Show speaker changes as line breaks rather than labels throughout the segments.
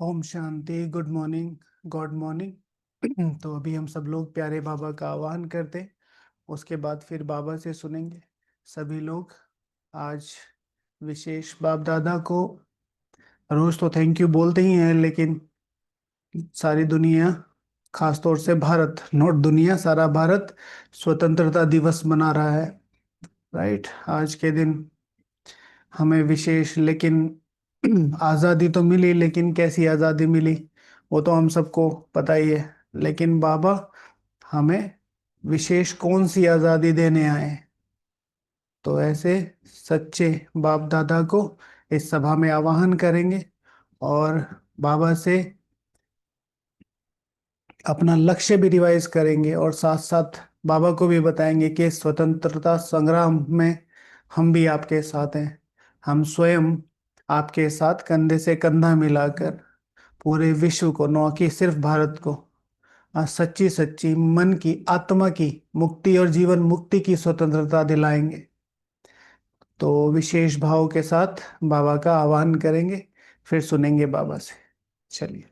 ओम शांति। Good morning. Good morning. तो अभी हम सब लोग प्यारे बाबा का आह्वान करते, उसके बाद फिर बाबा से सुनेंगे। सभी लोग आज विशेष बाप दादा को रोज तो थैंक यू बोलते ही हैं, लेकिन सारी दुनिया, खास तौर से भारत, नॉट दुनिया, सारा भारत स्वतंत्रता दिवस मना रहा है। राइट, आज के दिन हमें विशेष, लेकिन आज़ादी तो मिली, लेकिन कैसी आज़ादी मिली वो तो हम सबको पता ही है। लेकिन बाबा हमें विशेष कौन सी आज़ादी देने आए हैं? तो ऐसे सच्चे बाप दादा को इस सभा में आवाहन करेंगे और बाबा से अपना लक्ष्य भी रिवाइज करेंगे, और साथ साथ बाबा को भी बताएंगे कि स्वतंत्रता संग्राम में हम भी आपके साथ हैं। हम स्वयं आपके साथ कंधे से कंधा मिलाकर पूरे विश्व को, न कि सिर्फ भारत को, सच्ची सच्ची मन की, आत्मा की मुक्ति और जीवन मुक्ति की स्वतंत्रता दिलाएंगे। तो विशेष भाव के साथ बाबा का आह्वान करेंगे, फिर सुनेंगे बाबा से। चलिए।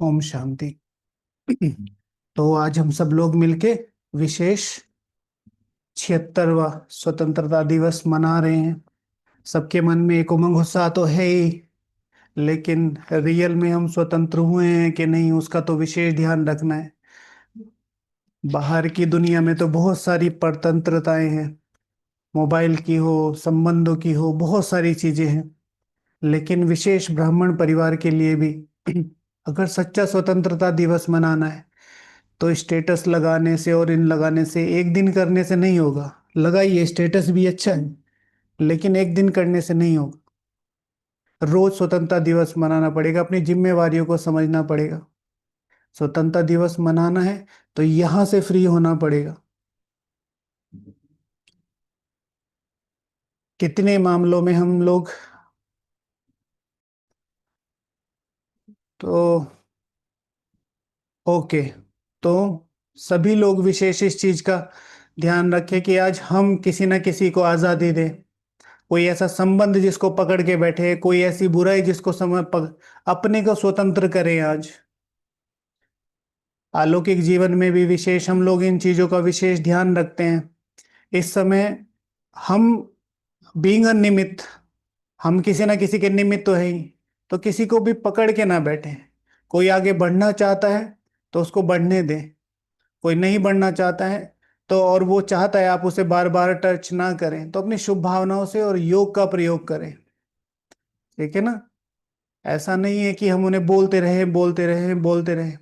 ओम शांति। तो आज हम सब लोग मिलके विशेष 76वां स्वतंत्रता दिवस मना रहे हैं। सबके मन में एक उमंग उत्साह तो है ही, लेकिन रियल में हम स्वतंत्र हुए हैं कि नहीं, उसका तो विशेष ध्यान रखना है। बाहर की दुनिया में तो बहुत सारी परतंत्रताएं हैं, मोबाइल की हो, संबंधों की हो, बहुत सारी चीजें हैं। लेकिन विशेष ब्राह्मण परिवार के लिए भी अगर सच्चा स्वतंत्रता दिवस मनाना है, तो स्टेटस लगाने से और इन लगाने से, एक दिन करने से नहीं होगा। लगाइए, स्टेटस भी अच्छा है, लेकिन एक दिन करने से नहीं होगा। रोज स्वतंत्रता दिवस मनाना पड़ेगा, अपनी जिम्मेवारियों को समझना पड़ेगा। स्वतंत्रता दिवस मनाना है तो यहां से फ्री होना पड़ेगा। कितने मामलों में हम लोग तो ओके, तो सभी लोग विशेष इस चीज का ध्यान रखें कि आज हम किसी न किसी को आजादी दें। कोई ऐसा संबंध जिसको पकड़ के बैठे, कोई ऐसी बुराई जिसको अपने को स्वतंत्र करें आज। अलौकिक जीवन में भी विशेष हम लोग इन चीजों का विशेष ध्यान रखते हैं। इस समय हम बीइंग अ निमित्त, हम किसी ना किसी के निमित्त तो है ही, तो किसी को भी पकड़ के ना बैठे। कोई आगे बढ़ना चाहता है तो उसको बढ़ने दें, कोई नहीं बढ़ना चाहता है तो, और वो चाहता है आप उसे बार बार टच ना करें, तो अपनी शुभ भावनाओं से और योग का प्रयोग करें। ठीक है ना? ऐसा नहीं है कि हम उन्हें बोलते रहे बोलते रहे बोलते रहे।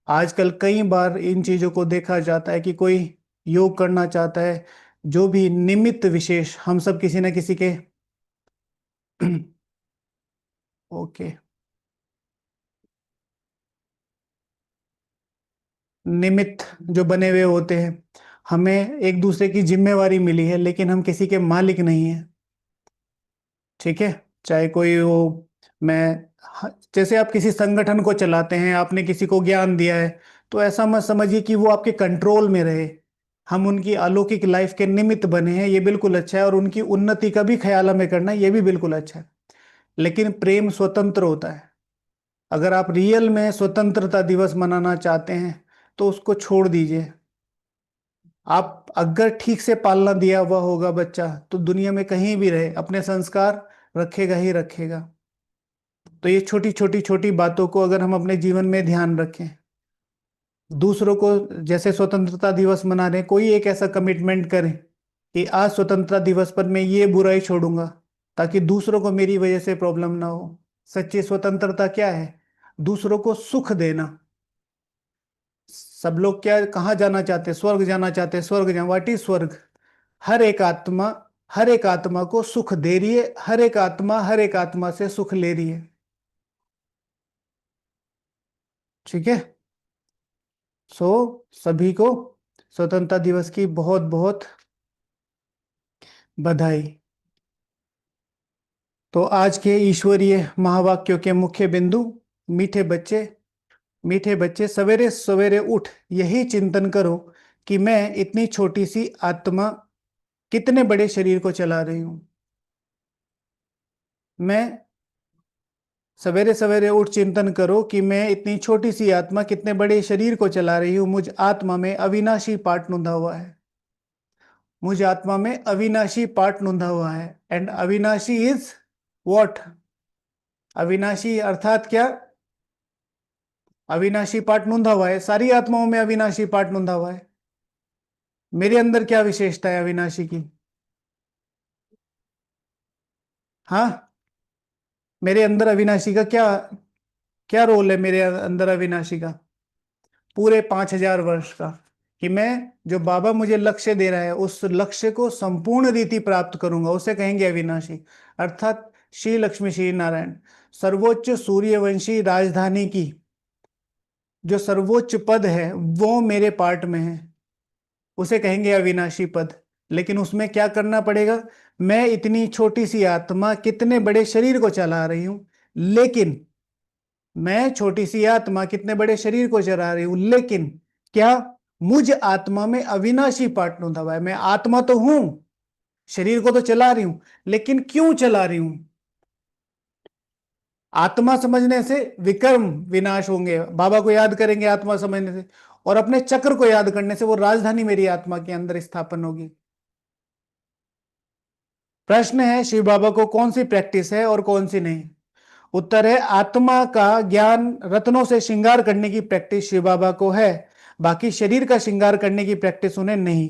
आजकल कई बार इन चीजों को देखा जाता है कि कोई योग करना चाहता है, जो भी निमित्त विशेष, हम सब किसी न किसी के ओके, निमित्त जो बने हुए होते हैं, हमें एक दूसरे की जिम्मेवारी मिली है, लेकिन हम किसी के मालिक नहीं है। ठीक है? चाहे कोई हो, मैं, जैसे आप किसी संगठन को चलाते हैं, आपने किसी को ज्ञान दिया है, तो ऐसा मत समझिए कि वो आपके कंट्रोल में रहे। हम उनकी अलौकिक लाइफ के निमित्त बने हैं, ये बिल्कुल अच्छा है, और उनकी उन्नति का भी ख्याल हमें करना है, ये भी बिल्कुल अच्छा है। लेकिन प्रेम स्वतंत्र होता है। अगर आप रियल में स्वतंत्रता दिवस मनाना चाहते हैं तो उसको छोड़ दीजिए। आप अगर ठीक से पालना दिया हुआ होगा बच्चा, तो दुनिया में कहीं भी रहे अपने संस्कार रखेगा ही रखेगा। तो ये छोटी छोटी छोटी बातों को अगर हम अपने जीवन में ध्यान रखें, दूसरों को, जैसे स्वतंत्रता दिवस मना रहे हैं, कोई एक ऐसा कमिटमेंट करें कि आज स्वतंत्रता दिवस पर मैं ये बुराई छोड़ूंगा, ताकि दूसरों को मेरी वजह से प्रॉब्लम ना हो। सच्ची स्वतंत्रता क्या है? दूसरों को सुख देना। सब लोग क्या, कहाँ जाना चाहते हैं? स्वर्ग जाना चाहते हैं। स्वर्ग जा, व्हाट इज स्वर्ग? हर एक आत्मा, हर एक आत्मा को सुख दे रही है, हर एक आत्मा से सुख ले रही है। ठीक है। सो सभी को स्वतंत्रता दिवस की बहुत बहुत बधाई। तो आज के ईश्वरीय महावाक्यों के मुख्य बिंदु: मीठे बच्चे, मीठे बच्चे, सवेरे सवेरे उठ यही चिंतन करो कि मैं इतनी छोटी सी आत्मा कितने बड़े शरीर को चला रही हूं। मैं सवेरे सवेरे उठ चिंतन करो कि मैं इतनी छोटी सी आत्मा कितने बड़े शरीर को चला रही हूं। मुझ आत्मा में अविनाशी पाठ नूंधा हुआ है। मुझ आत्मा में अविनाशी पाठ नूंधा हुआ है। एंड अविनाशी इज व्हाट? अविनाशी अर्थात क्या? अविनाशी पाठ नूंधा हुआ है, सारी आत्माओं में अविनाशी पाठ नूंधा हुआ है। मेरे अंदर क्या विशेषता है अविनाशी की? हाँ, मेरे अंदर अविनाशी का क्या, क्या रोल है मेरे अंदर अविनाशी का? पूरे 5,000 वर्ष का, कि मैं, जो बाबा मुझे लक्ष्य दे रहा है, उस लक्ष्य को संपूर्ण रीति प्राप्त करूंगा, उसे कहेंगे अविनाशी। अर्थात श्री लक्ष्मी श्री नारायण, सर्वोच्च सूर्यवंशी राजधानी की जो सर्वोच्च पद है वो मेरे पार्ट में है, उसे कहेंगे अविनाशी पद। लेकिन उसमें क्या करना पड़ेगा? मैं इतनी छोटी सी आत्मा कितने बड़े शरीर को चला रही हूं, लेकिन मैं छोटी सी आत्मा कितने बड़े शरीर को चला रही हूं, लेकिन क्या मुझ आत्मा में अविनाशी पार्ट नूंधा हुआ है। मैं आत्मा तो हूं, शरीर को तो चला रही हूं, लेकिन क्यों चला रही हूं? आत्मा समझने से विकर्म विनाश होंगे, बाबा को याद करेंगे आत्मा समझने से, और अपने चक्र को याद करने से वो राजधानी मेरी आत्मा के अंदर स्थापन होगी। प्रश्न है शिव बाबा को कौन सी प्रैक्टिस है और कौन सी नहीं? उत्तर है आत्मा का ज्ञान रत्नों से श्रृंगार करने की प्रैक्टिस शिव बाबा को है, बाकी शरीर का श्रृंगार करने की प्रैक्टिस उन्हें नहीं।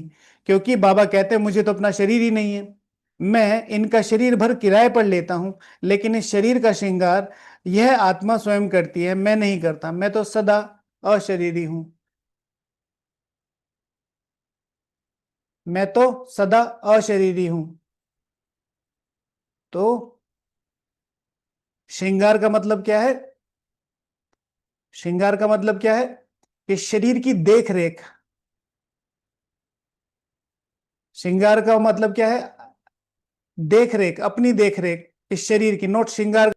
क्योंकि बाबा कहते हैं मुझे तो अपना शरीर ही नहीं है, मैं इनका शरीर भर किराए पर लेता हूं, लेकिन इस शरीर का श्रृंगार यह आत्मा स्वयं करती है, मैं नहीं करता, मैं तो सदा अशरीरी हूं। मैं तो सदा अशरीरी हूं। तो श्रृंगार का मतलब क्या है? श्रृंगार का मतलब क्या है? कि शरीर की देख रेख। श्रृंगार का मतलब क्या है? देख रेख, अपनी देख रेख इस शरीर की, नोट श्रृंगार।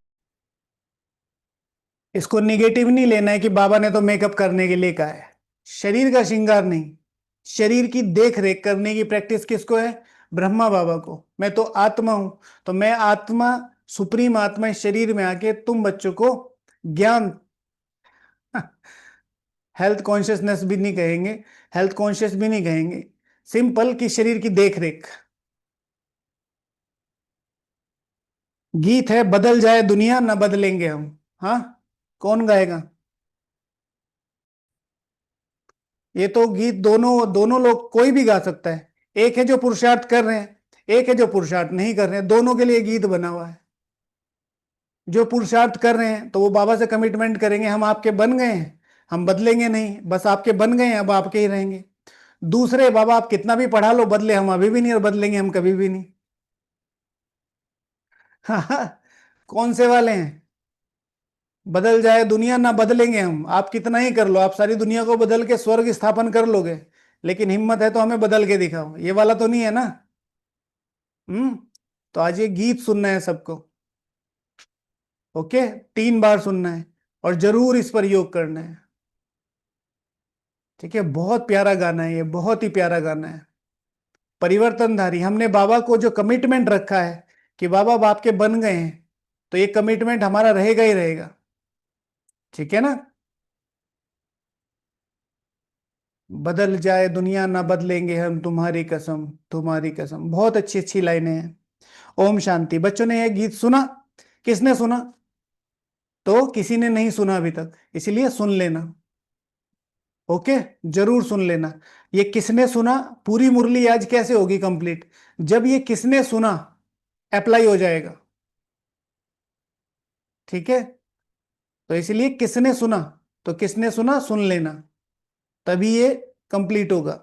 इसको निगेटिव नहीं लेना है कि बाबा ने तो मेकअप करने के लिए कहा है, शरीर का श्रृंगार नहीं, शरीर की देख रेख करने की प्रैक्टिस किसको है? ब्रह्मा बाबा को। मैं तो आत्मा हूं, तो मैं आत्मा, सुप्रीम आत्मा इस शरीर में आके तुम बच्चों को ज्ञान, हेल्थ कॉन्शियसनेस भी नहीं कहेंगे, हेल्थ कॉन्शियस भी नहीं कहेंगे, सिंपल कि शरीर की देख रेख। गीत है बदल जाए दुनिया ना बदलेंगे हम। हाँ, कौन गाएगा? ये तो गीत दोनों दोनों लोग, कोई भी गा सकता है। एक है जो पुरुषार्थ कर रहे हैं, एक है जो पुरुषार्थ नहीं कर रहे हैं, दोनों के लिए गीत बना हुआ है। जो पुरुषार्थ कर रहे हैं तो वो बाबा से कमिटमेंट करेंगे हम आपके बन गए हैं, हम बदलेंगे नहीं, बस आपके बन गए हैं, अब आपके ही रहेंगे। दूसरे, बाबा आप कितना भी पढ़ा लो, बदले हम अभी भी नहीं और बदलेंगे हम कभी भी नहीं। हाँ हाँ, कौन से वाले हैं? बदल जाए दुनिया ना बदलेंगे हम, आप कितना ही कर लो, आप सारी दुनिया को बदल के स्वर्ग स्थापन कर लोगे, लेकिन हिम्मत है तो हमें बदल के दिखाओ, ये वाला तो नहीं है ना। हम्म। तो आज ये गीत सुनना है सबको। ओके, 3 बार सुनना है और जरूर इस पर योग करना है। ठीक है, बहुत प्यारा गाना है ये, बहुत ही प्यारा गाना है। परिवर्तनधारी, हमने बाबा को जो कमिटमेंट रखा है कि बाबा अब आपके बन गए हैं, तो ये कमिटमेंट हमारा रहेगा ही रहेगा। ठीक है ना? बदल जाए दुनिया ना बदलेंगे हम, तुम्हारी कसम तुम्हारी कसम। बहुत अच्छी अच्छी लाइनें हैं। ओम शांति। बच्चों ने यह गीत सुना? किसने सुना? तो किसी ने नहीं सुना अभी तक, इसलिए सुन लेना। ओके, जरूर सुन लेना। ये किसने सुना, पूरी मुरली आज कैसे होगी कंप्लीट, जब ये किसने सुना अप्लाई हो जाएगा। ठीक है, तो इसलिए किसने सुना, तो किसने सुना सुन लेना, तभी ये कंप्लीट होगा।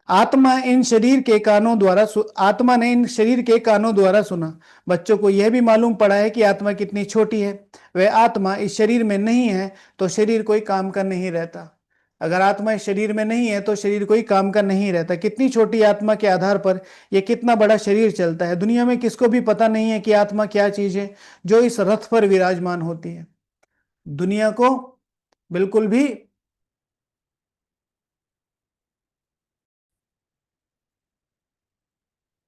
आत्मा इन शरीर के कानों द्वारा आत्मा ने इन शरीर के कानों द्वारा सुना। बच्चों को यह भी मालूम पड़ा है कि आत्मा कितनी छोटी है। वह आत्मा इस शरीर में नहीं है तो शरीर कोई काम का नहीं रहता। अगर आत्मा इस शरीर में नहीं है तो शरीर कोई काम का नहीं रहता। कितनी छोटी आत्मा के आधार पर यह कितना बड़ा शरीर चलता है। दुनिया में किसको भी पता नहीं है कि आत्मा क्या चीज है जो इस रथ पर विराजमान होती है। दुनिया को बिल्कुल भी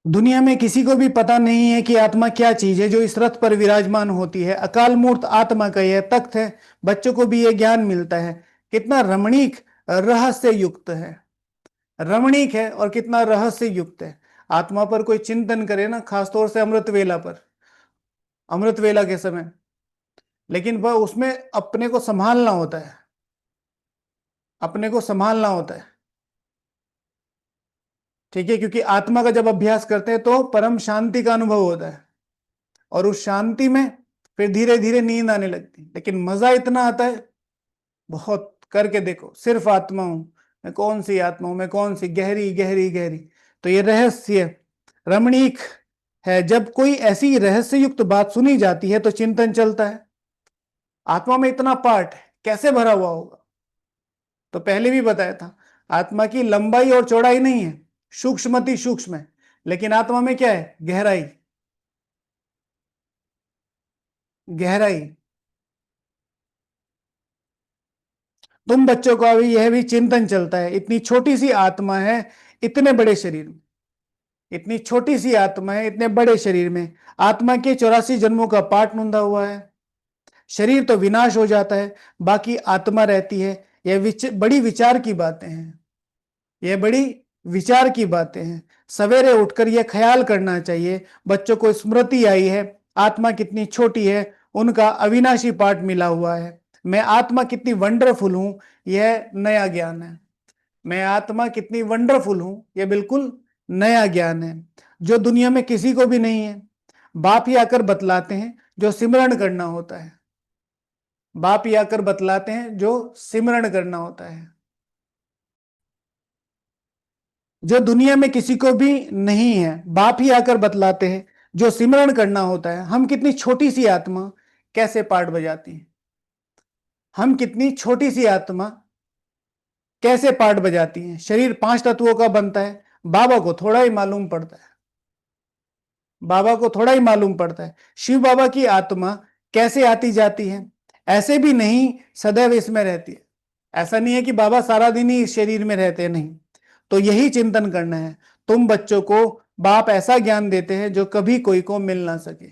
दुनिया में किसी को भी पता नहीं है कि आत्मा क्या चीज है जो इस रथ पर विराजमान होती है। अकाल मूर्त आत्मा का यह तख्त है। बच्चों को भी यह ज्ञान मिलता है। कितना रमणीक रहस्य युक्त है, रमणीक है और कितना रहस्य युक्त है। आत्मा पर कोई चिंतन करे ना, खासतौर से अमृत वेला पर, अमृत वेला के समय, लेकिन वह उसमें अपने को संभालना होता है, अपने को संभालना होता है। ठीक है, क्योंकि आत्मा का जब अभ्यास करते हैं तो परम शांति का अनुभव होता है और उस शांति में फिर धीरे धीरे नींद आने लगती है। लेकिन मजा इतना आता है, बहुत, करके देखो। सिर्फ आत्मा हूं मैं, कौन सी आत्मा हूं मैं, कौन सी, गहरी गहरी गहरी। तो ये रहस्य रमणीक है। जब कोई ऐसी रहस्य युक्त बात सुनी जाती है तो चिंतन चलता है, आत्मा में इतना पार्ट है, कैसे भरा हुआ होगा। तो पहले भी बताया था, आत्मा की लंबाई और चौड़ाई नहीं है, सूक्ष्मति सूक्ष्म है, लेकिन आत्मा में क्या है, गहराई, गहराई। तुम बच्चों का भी यह भी चिंतन चलता है, इतनी छोटी सी आत्मा है इतने बड़े शरीर में, इतनी छोटी सी आत्मा है इतने बड़े शरीर में। आत्मा के 84 जन्मों का पाठ नोंदा हुआ है। शरीर तो विनाश हो जाता है, बाकी आत्मा रहती है। यह बड़ी विचार की बातें हैं, यह बड़ी विचार की बातें हैं। सवेरे उठकर यह ख्याल करना चाहिए। बच्चों को स्मृति आई है, आत्मा कितनी छोटी है, उनका अविनाशी पाठ मिला हुआ है। मैं आत्मा कितनी वंडरफुल हूं, यह नया ज्ञान है। मैं आत्मा कितनी वंडरफुल हूं, यह बिल्कुल नया ज्ञान है, जो दुनिया में किसी को भी नहीं है। बाप ही आकर बतलाते हैं जो सिमरण करना होता है, बाप ही आकर बतलाते हैं जो सिमरण करना होता है, जो दुनिया में किसी को भी नहीं है। बाप ही आकर बतलाते हैं जो सिमरण करना होता है। हम कितनी छोटी सी आत्मा कैसे पाठ बजाती है, हम कितनी छोटी सी आत्मा कैसे पाठ बजाती है। शरीर 5 तत्वों का बनता है, बाबा को थोड़ा ही मालूम पड़ता है, बाबा को थोड़ा ही मालूम पड़ता है। शिव बाबा की आत्मा कैसे आती जाती है, ऐसे भी नहीं सदैव इसमें रहती है। ऐसा नहीं है कि बाबा सारा दिन ही इस शरीर में रहते हैं, नहीं। तो यही चिंतन करना है। तुम बच्चों को बाप ऐसा ज्ञान देते हैं जो कभी कोई को मिल ना सके।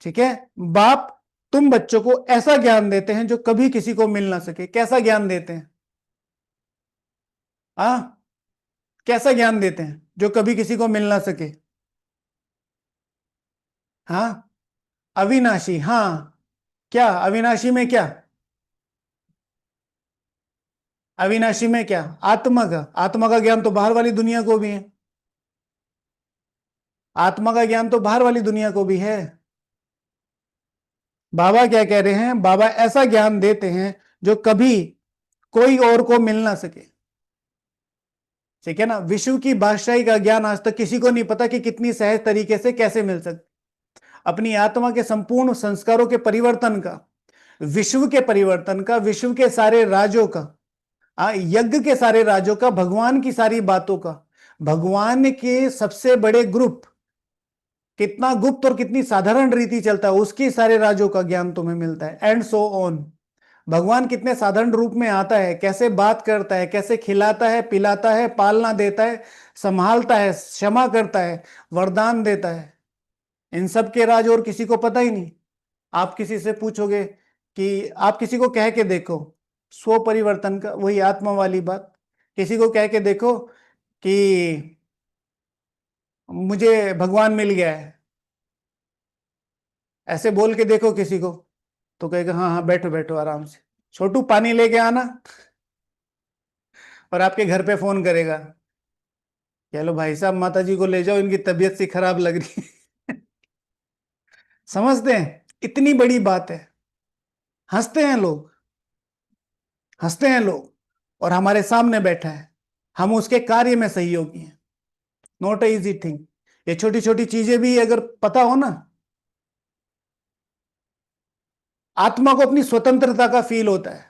ठीक है, बाप तुम बच्चों को ऐसा ज्ञान देते हैं जो कभी किसी को मिल ना सके। कैसा ज्ञान देते हैं, आ कैसा ज्ञान देते हैं जो कभी किसी को मिल ना सके। हाँ, अविनाशी। हाँ, क्या अविनाशी में, क्या अविनाशी में, क्या आत्मा का, आत्मा का ज्ञान तो बाहर वाली दुनिया को भी है। आत्मा का ज्ञान तो बाहर वाली दुनिया को भी है। बाबा क्या कह रहे हैं, बाबा ऐसा ज्ञान देते हैं जो कभी कोई और को मिल ना सके। ठीक है ना, विश्व की बादशाही का ज्ञान आज तक किसी को नहीं पता कि कितनी सहज तरीके से कैसे मिल सकती। अपनी आत्मा के संपूर्ण संस्कारों के परिवर्तन का, विश्व के परिवर्तन का, विश्व के सारे राज्यों का, यज्ञ के सारे राज्यों का, भगवान की सारी बातों का, भगवान के सबसे बड़े ग्रुप कितना गुप्त और कितनी साधारण रीति चलता है, उसके सारे राज्यों का ज्ञान तुम्हें मिलता है, एंड सो ऑन। भगवान कितने साधारण रूप में आता है, कैसे बात करता है, कैसे खिलाता है, पिलाता है, पालना देता है, संभालता है, क्षमा करता है, वरदान देता है, इन सब के राज और किसी को पता ही नहीं। आप किसी से पूछोगे कि आप किसी को कह के देखो, स्व परिवर्तन का वही आत्मा वाली बात, किसी को कह के देखो कि मुझे भगवान मिल गया है, ऐसे बोल के देखो किसी को, तो कहेगा हाँ हाँ बैठो बैठो आराम से, छोटू पानी लेके आना, और आपके घर पे फोन करेगा, कह लो भाई साहब माता जी को ले जाओ, इनकी तबीयत सी खराब लग रही है। समझते हैं इतनी बड़ी बात है। हंसते हैं लोग, हंसते हैं लोग, और हमारे सामने बैठा है, हम उसके कार्य में सहयोगी हैं। Not a easy thing. ये छोटी छोटी चीजें भी अगर पता हो ना, आत्मा को अपनी स्वतंत्रता का फील होता है।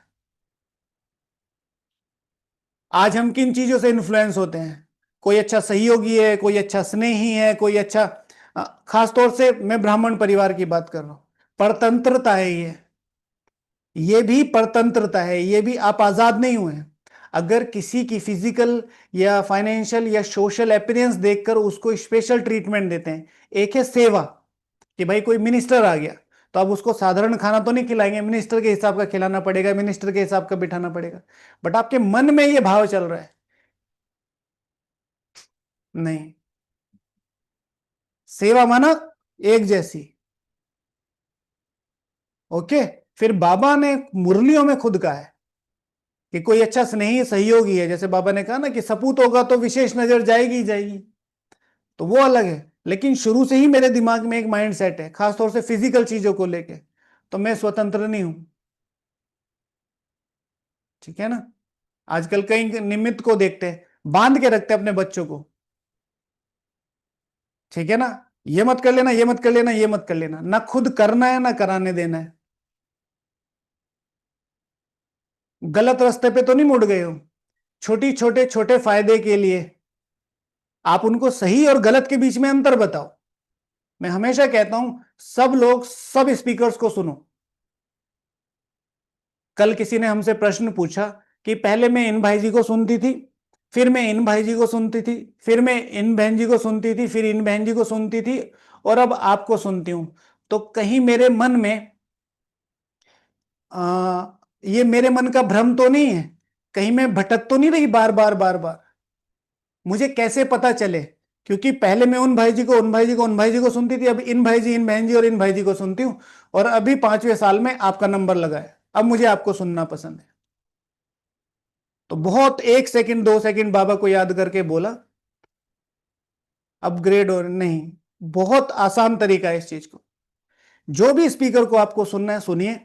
आज हम किन चीजों से इन्फ्लुएंस होते हैं? कोई अच्छा सहयोगी है, कोई अच्छा स्नेही है, कोई अच्छा खास तौर से मैं ब्राह्मण परिवार की बात कर रहा हूं। परतंत्रता है ये भी परतंत्रता है, ये भी आप आजाद नहीं हुए हैं। अगर किसी की फिजिकल या फाइनेंशियल या सोशल अपीयरेंस देखकर उसको स्पेशल ट्रीटमेंट देते हैं। एक है सेवा, कि भाई कोई मिनिस्टर आ गया तो अब उसको साधारण खाना तो नहीं खिलाएंगे, मिनिस्टर के हिसाब का खिलाना पड़ेगा, मिनिस्टर के हिसाब का बिठाना पड़ेगा। बट आपके मन में ये भाव चल रहा है, नहीं, सेवा माना एक जैसी। ओके। फिर बाबा ने मुरलियों में खुद कहा है कि कोई अच्छा स्नेही सहयोगी है, जैसे बाबा ने कहा ना कि सपूत होगा तो विशेष नजर जाएगी ही जाएगी, तो वो अलग है। लेकिन शुरू से ही मेरे दिमाग में एक माइंड सेट है, खासतौर से फिजिकल चीजों को लेके, तो मैं स्वतंत्र नहीं हूं। ठीक है ना? आजकल कई निमित्त को देखते हैं, बांध के रखते हैं अपने बच्चों को। ठीक है ना? ये मत कर लेना, ये मत कर लेना, ये मत कर लेना, ना खुद करना है ना कराने देना है। गलत रास्ते पे तो नहीं मुड़ गए हो? छोटी छोटे छोटे फायदे के लिए आप उनको सही और गलत के बीच में अंतर बताओ। मैं हमेशा कहता हूं सब लोग सब स्पीकर्स को सुनो। कल किसी ने हमसे प्रश्न पूछा कि पहले मैं इन भाई जी को सुनती थी, फिर मैं इन भाई जी को सुनती थी, फिर मैं इन बहन जी को सुनती थी, फिर इन बहन जी को सुनती थी, और अब आपको सुनती हूं। तो कहीं मेरे मन में ये मेरे मन का भ्रम तो नहीं है? कहीं मैं भटक तो नहीं रही बार बार बार बार? मुझे कैसे पता चले? क्योंकि पहले मैं उन भाई जी को उन भाई जी को उन भाई जी को सुनती थी, अब इन भाई जी इन बहन जी और इन भाई जी को सुनती हूं, और अभी 5वें साल में आपका नंबर लगा है, अब मुझे आपको सुनना पसंद है। तो बहुत 1 सेकंड 2 सेकंड बाबा को याद करके बोला, अपग्रेड और नहीं, बहुत आसान तरीका है इस चीज को। जो भी स्पीकर को आपको सुनना है सुनिए।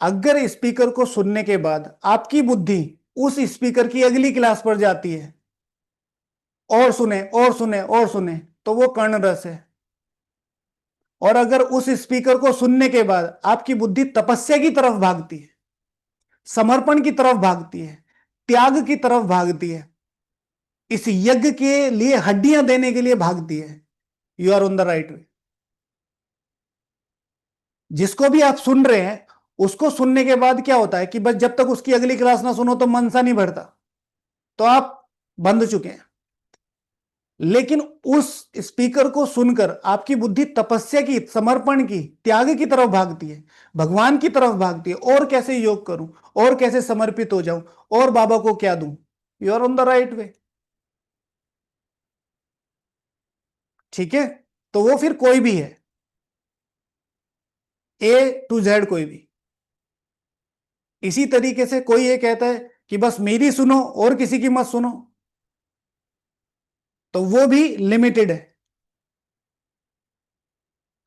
अगर स्पीकर को सुनने के बाद आपकी बुद्धि उस स्पीकर की अगली क्लास पर जाती है, और सुने और सुने और सुने, तो वो कर्ण रस है। और अगर उस स्पीकर को सुनने के बाद आपकी बुद्धि तपस्या की तरफ भागती है, समर्पण की तरफ भागती है, त्याग की तरफ भागती है, इस यज्ञ के लिए हड्डियां देने के लिए भागती है, you are on the right way. जिसको भी आप सुन रहे हैं, उसको सुनने के बाद क्या होता है कि बस जब तक उसकी अगली क्लास ना सुनो तो मन सा नहीं भरता, तो आप बंध चुके हैं। लेकिन उस स्पीकर को सुनकर आपकी बुद्धि तपस्या की, समर्पण की, त्याग की तरफ भागती है, भगवान की तरफ भागती है, और कैसे योग करूं, और कैसे समर्पित हो जाऊं, और बाबा को क्या दूं। You are on the right way. ठीक है? तो वो फिर कोई भी है, A to Z कोई भी। इसी तरीके से कोई ये कहता है कि बस मेरी सुनो और किसी की मत सुनो, तो वो भी लिमिटेड है।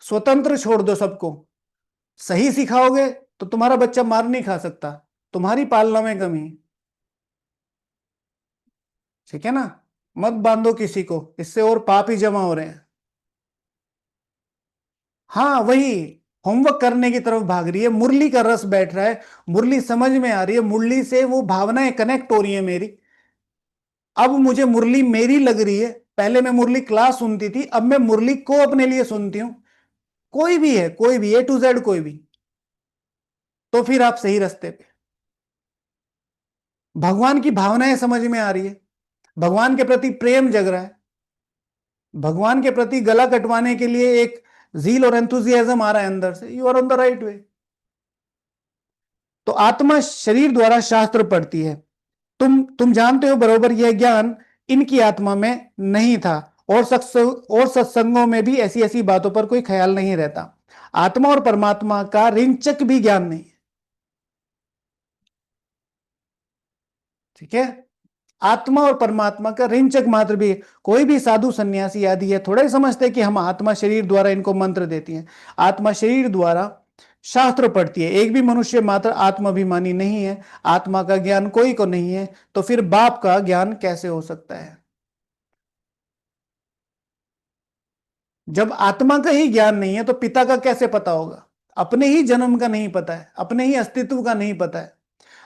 स्वतंत्र छोड़ दो सबको। सही सिखाओगे तो तुम्हारा बच्चा मार नहीं खा सकता, तुम्हारी पालना में कमी। ठीक है ना? मत बांधो किसी को, इससे और पाप ही जमा हो रहे हैं। हाँ वही, होमवर्क करने की तरफ भाग रही है, मुरली का रस बैठ रहा है, मुरली समझ में आ रही है, मुरली से वो भावनाएं कनेक्ट हो रही है मेरी। अब मुझे मुरली मेरी लग रही है, पहले मैं मुरली क्लास सुनती थी, अब मैं मुरली को अपने लिए सुनती हूं। कोई भी है, कोई भी A to Z कोई भी, तो फिर आप सही रास्ते पे। भगवान की भावनाएं समझ में आ रही है, भगवान के प्रति प्रेम जग रहा है, भगवान के प्रति गला कटवाने के लिए एक जील और एंथुजियाज्म आ रहा है अंदर से, you are on the right way. तो आत्मा शरीर द्वारा शास्त्र पढ़ती है। तुम जानते हो बरोबर यह ज्ञान इनकी आत्मा में नहीं था, और सत्संगों में भी ऐसी ऐसी बातों पर कोई ख्याल नहीं रहता। आत्मा और परमात्मा का रिंचक भी ज्ञान नहीं है। ठीक है, आत्मा और परमात्मा का रिंचक मात्र भी, कोई भी साधु सन्यासी आदि है थोड़ा ही समझते कि हम आत्मा शरीर द्वारा इनको मंत्र देती हैं। आत्मा शरीर द्वारा शास्त्र पढ़ती है। एक भी मनुष्य मात्र आत्माभिमानी नहीं है, आत्मा का ज्ञान कोई को नहीं है, तो फिर बाप का ज्ञान कैसे हो सकता है? जब आत्मा का ही ज्ञान नहीं है तो पिता का कैसे पता होगा? अपने ही जन्म का नहीं पता है, अपने ही अस्तित्व का नहीं पता है।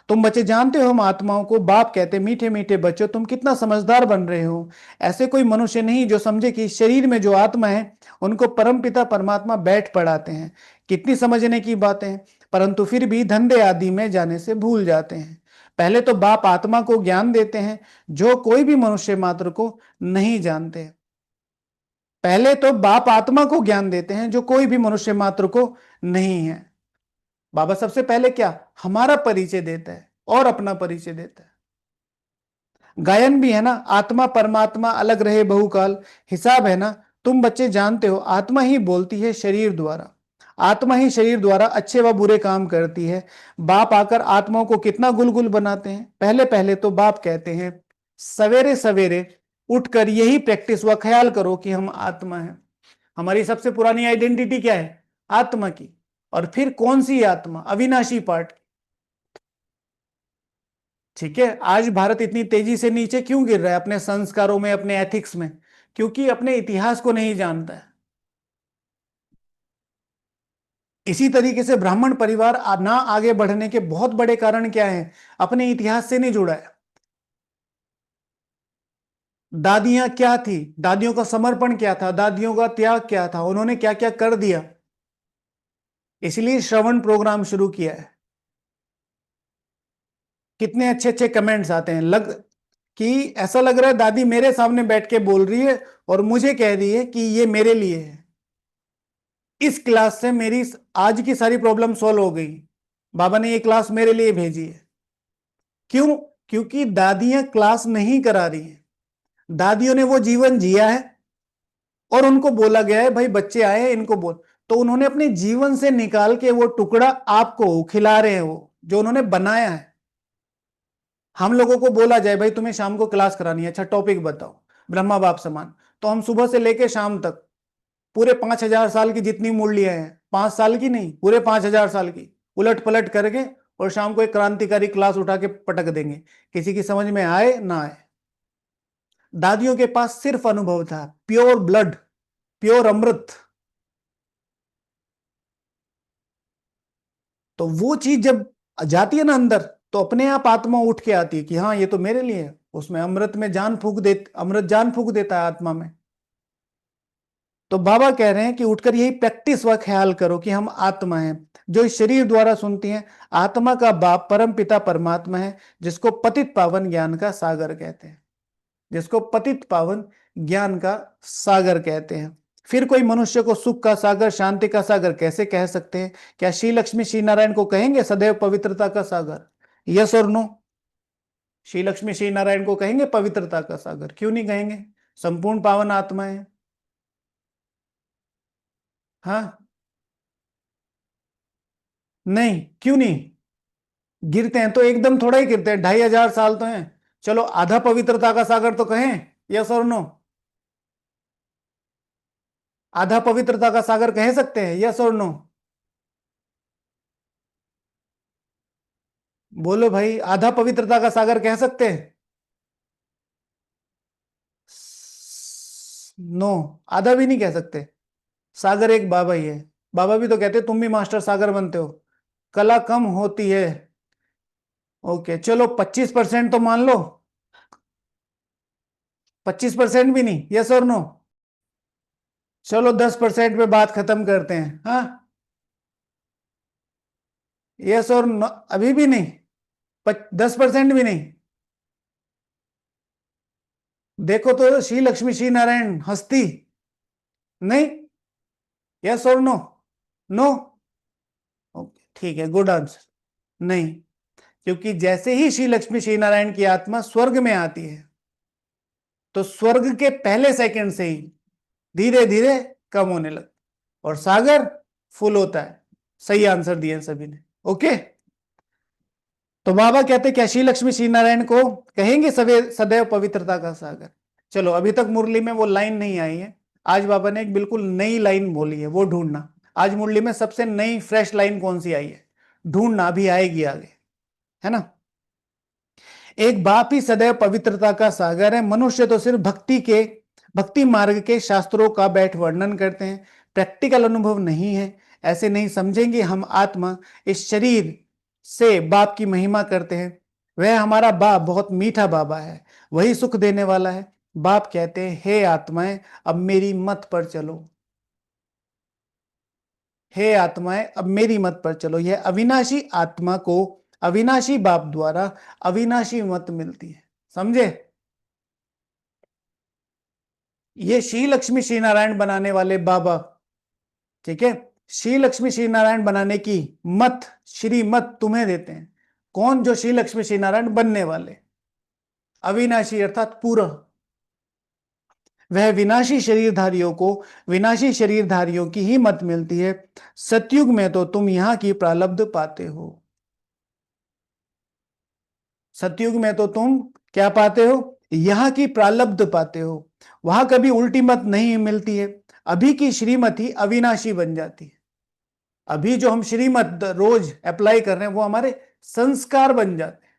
तुम बच्चे जानते हो हम आत्माओं को बाप कहते, मीठे मीठे बच्चों तुम कितना समझदार बन रहे हो। ऐसे कोई मनुष्य नहीं जो समझे कि शरीर में जो आत्मा है उनको परम पिता परमात्मा बैठ पढ़ाते हैं। कितनी समझने की बातें हैं, परंतु फिर भी धंधे आदि में जाने से भूल जाते हैं। पहले तो बाप आत्मा को ज्ञान देते हैं जो कोई भी मनुष्य मात्र को नहीं जानते। पहले तो बाप आत्मा को ज्ञान देते हैं जो कोई भी मनुष्य मात्र को नहीं है। बाबा सबसे पहले क्या हमारा परिचय देता है और अपना परिचय देता है। गायन भी है ना, आत्मा परमात्मा अलग रहे बहुकाल, हिसाब है ना। तुम बच्चे जानते हो आत्मा ही बोलती है शरीर द्वारा, आत्मा ही शरीर द्वारा अच्छे व बुरे काम करती है। बाप आकर आत्माओं को कितना गुलगुल बनाते हैं। पहले पहले तो बाप कहते हैं सवेरे सवेरे उठकर यही प्रैक्टिस व ख्याल करो कि हम आत्मा हैं। हमारी सबसे पुरानी आइडेंटिटी क्या है? आत्मा की। और फिर कौन सी आत्मा? अविनाशी पार्ट। ठीक है, आज भारत इतनी तेजी से नीचे क्यों गिर रहा है अपने संस्कारों में, अपने एथिक्स में? क्योंकि अपने इतिहास को नहीं जानता है। इसी तरीके से ब्राह्मण परिवार ना आगे बढ़ने के बहुत बड़े कारण क्या हैं? अपने इतिहास से नहीं जुड़ा है। दादियां क्या थी, दादियों का समर्पण क्या था, दादियों का त्याग क्या था, उन्होंने क्या क्या कर दिया। इसलिए श्रवण प्रोग्राम शुरू किया है। कितने अच्छे अच्छे कमेंट्स आते हैं, लग कि ऐसा लग रहा है दादी मेरे सामने बैठ के बोल रही है और मुझे कह रही है कि ये मेरे लिए है। इस क्लास से मेरी आज की सारी प्रॉब्लम सॉल्व हो गई। बाबा ने ये क्लास मेरे लिए भेजी है। क्यों? क्योंकि दादियां क्लास नहीं करा रही हैं, दादियों ने वो जीवन जिया है और उनको बोला गया है भाई बच्चे आए हैं इनको बोल, तो उन्होंने अपने जीवन से निकाल के वो टुकड़ा आपको खिला रहे हैं, वो जो उन्होंने बनाया है। हम लोगों को बोला जाए भाई तुम्हें शाम को क्लास करानी है, अच्छा टॉपिक बताओ, ब्रह्मा बाप समान, तो हम सुबह से लेके शाम तक पूरे 5,000 साल की जितनी मूर्तियां हैं, 5 साल की नहीं पूरे 5,000 साल की उलट पलट करके, और शाम को एक क्रांतिकारी क्लास उठा के पटक देंगे, किसी की समझ में आए ना आए। दादियों के पास सिर्फ अनुभव था, प्योर ब्लड, प्योर अमृत। तो वो चीज जब जाती है ना अंदर, तो अपने आप आत्मा उठ के आती है कि हाँ ये तो मेरे लिए है। उसमें अमृत में जान फूंक दे, अमृत जान फूंक देता है आत्मा में। तो बाबा कह रहे हैं कि उठकर यही प्रैक्टिस व ख्याल करो कि हम आत्मा हैं जो इस शरीर द्वारा सुनती हैं। आत्मा का बाप परम पिता परमात्मा है, जिसको पतित पावन ज्ञान का सागर कहते हैं, जिसको पतित पावन ज्ञान का सागर कहते हैं। फिर कोई मनुष्य को सुख का सागर शांति का सागर कैसे कह सकते हैं? क्या श्री लक्ष्मी श्री नारायण को कहेंगे सदैव पवित्रता का सागर? यस और नो? श्री लक्ष्मी श्री नारायण को कहेंगे पवित्रता का सागर? क्यों नहीं कहेंगे? संपूर्ण पावन आत्मा है। हाँ, नहीं क्यों नहीं? गिरते हैं तो एकदम थोड़ा ही गिरते हैं, 2,500 साल तो हैं। चलो आधा पवित्रता का सागर तो कहें, यस और नो? आधा पवित्रता का सागर कह सकते हैं, यस और नो? बोलो भाई, आधा पवित्रता का सागर कह सकते हैं? नो, आधा भी नहीं कह सकते। सागर एक बाबा ही है। बाबा भी तो कहते तुम भी मास्टर सागर बनते हो, कला कम होती है। ओके चलो 25% तो मान लो, 25% भी नहीं, यस और नो? चलो 10% पे बात खत्म करते हैं। हाँ, यस और नो? अभी भी नहीं? 10% भी नहीं? देखो तो श्री लक्ष्मी श्री नारायण हस्ती नहीं, यस और नो? नो? ओके, ठीक है, गुड आंसर। नहीं, क्योंकि जैसे ही श्री लक्ष्मी श्री नारायण की आत्मा स्वर्ग में आती है तो स्वर्ग के पहले सेकंड से ही धीरे धीरे कम होने लगता और सागर फुल होता है। सही आंसर दिए सभी ने। ओके, तो बाबा कहते क्या श्री लक्ष्मी श्री नारायण को कहेंगे सदैव पवित्रता का सागर। चलो, अभी तक मुरली में वो लाइन नहीं आई है। आज बाबा ने एक बिल्कुल नई लाइन बोली है, वो ढूंढना। आज मुरली में सबसे नई फ्रेश लाइन कौन सी आई है, ढूंढना, अभी आएगी आगे, है ना। एक बाप ही सदैव पवित्रता का सागर है। मनुष्य तो सिर्फ भक्ति मार्ग के शास्त्रों का बैठ वर्णन करते हैं, प्रैक्टिकल अनुभव नहीं है। ऐसे नहीं समझेंगे हम आत्मा इस शरीर से बाप की महिमा करते हैं। वह हमारा बाप बहुत मीठा बाबा है, वही सुख देने वाला है। बाप कहते हैं, हे आत्माएं अब मेरी मत पर चलो। हे आत्माएं अब मेरी मत पर चलो। यह अविनाशी आत्मा को अविनाशी बाप द्वारा अविनाशी मत मिलती है। समझे? ये श्री लक्ष्मी श्री नारायण बनाने वाले बाबा, ठीक है, श्री लक्ष्मी श्री नारायण बनाने की मत, श्री मत तुम्हें देते हैं। कौन? जो श्री लक्ष्मी श्री नारायण बनने वाले, अविनाशी अर्थात पूरा। वह विनाशी शरीरधारियों को विनाशी शरीरधारियों की ही मत मिलती है। सतयुग में तो तुम यहां की प्रारब्ध पाते हो। सतयुग में तो तुम क्या पाते हो? यहां की प्रारब्ध पाते हो। वहां कभी उल्टी मत नहीं मिलती है। अभी की श्रीमती अविनाशी बन जाती है। अभी जो हम श्रीमत रोज अप्लाई कर रहे हैं वो हमारे संस्कार बन जाते हैं।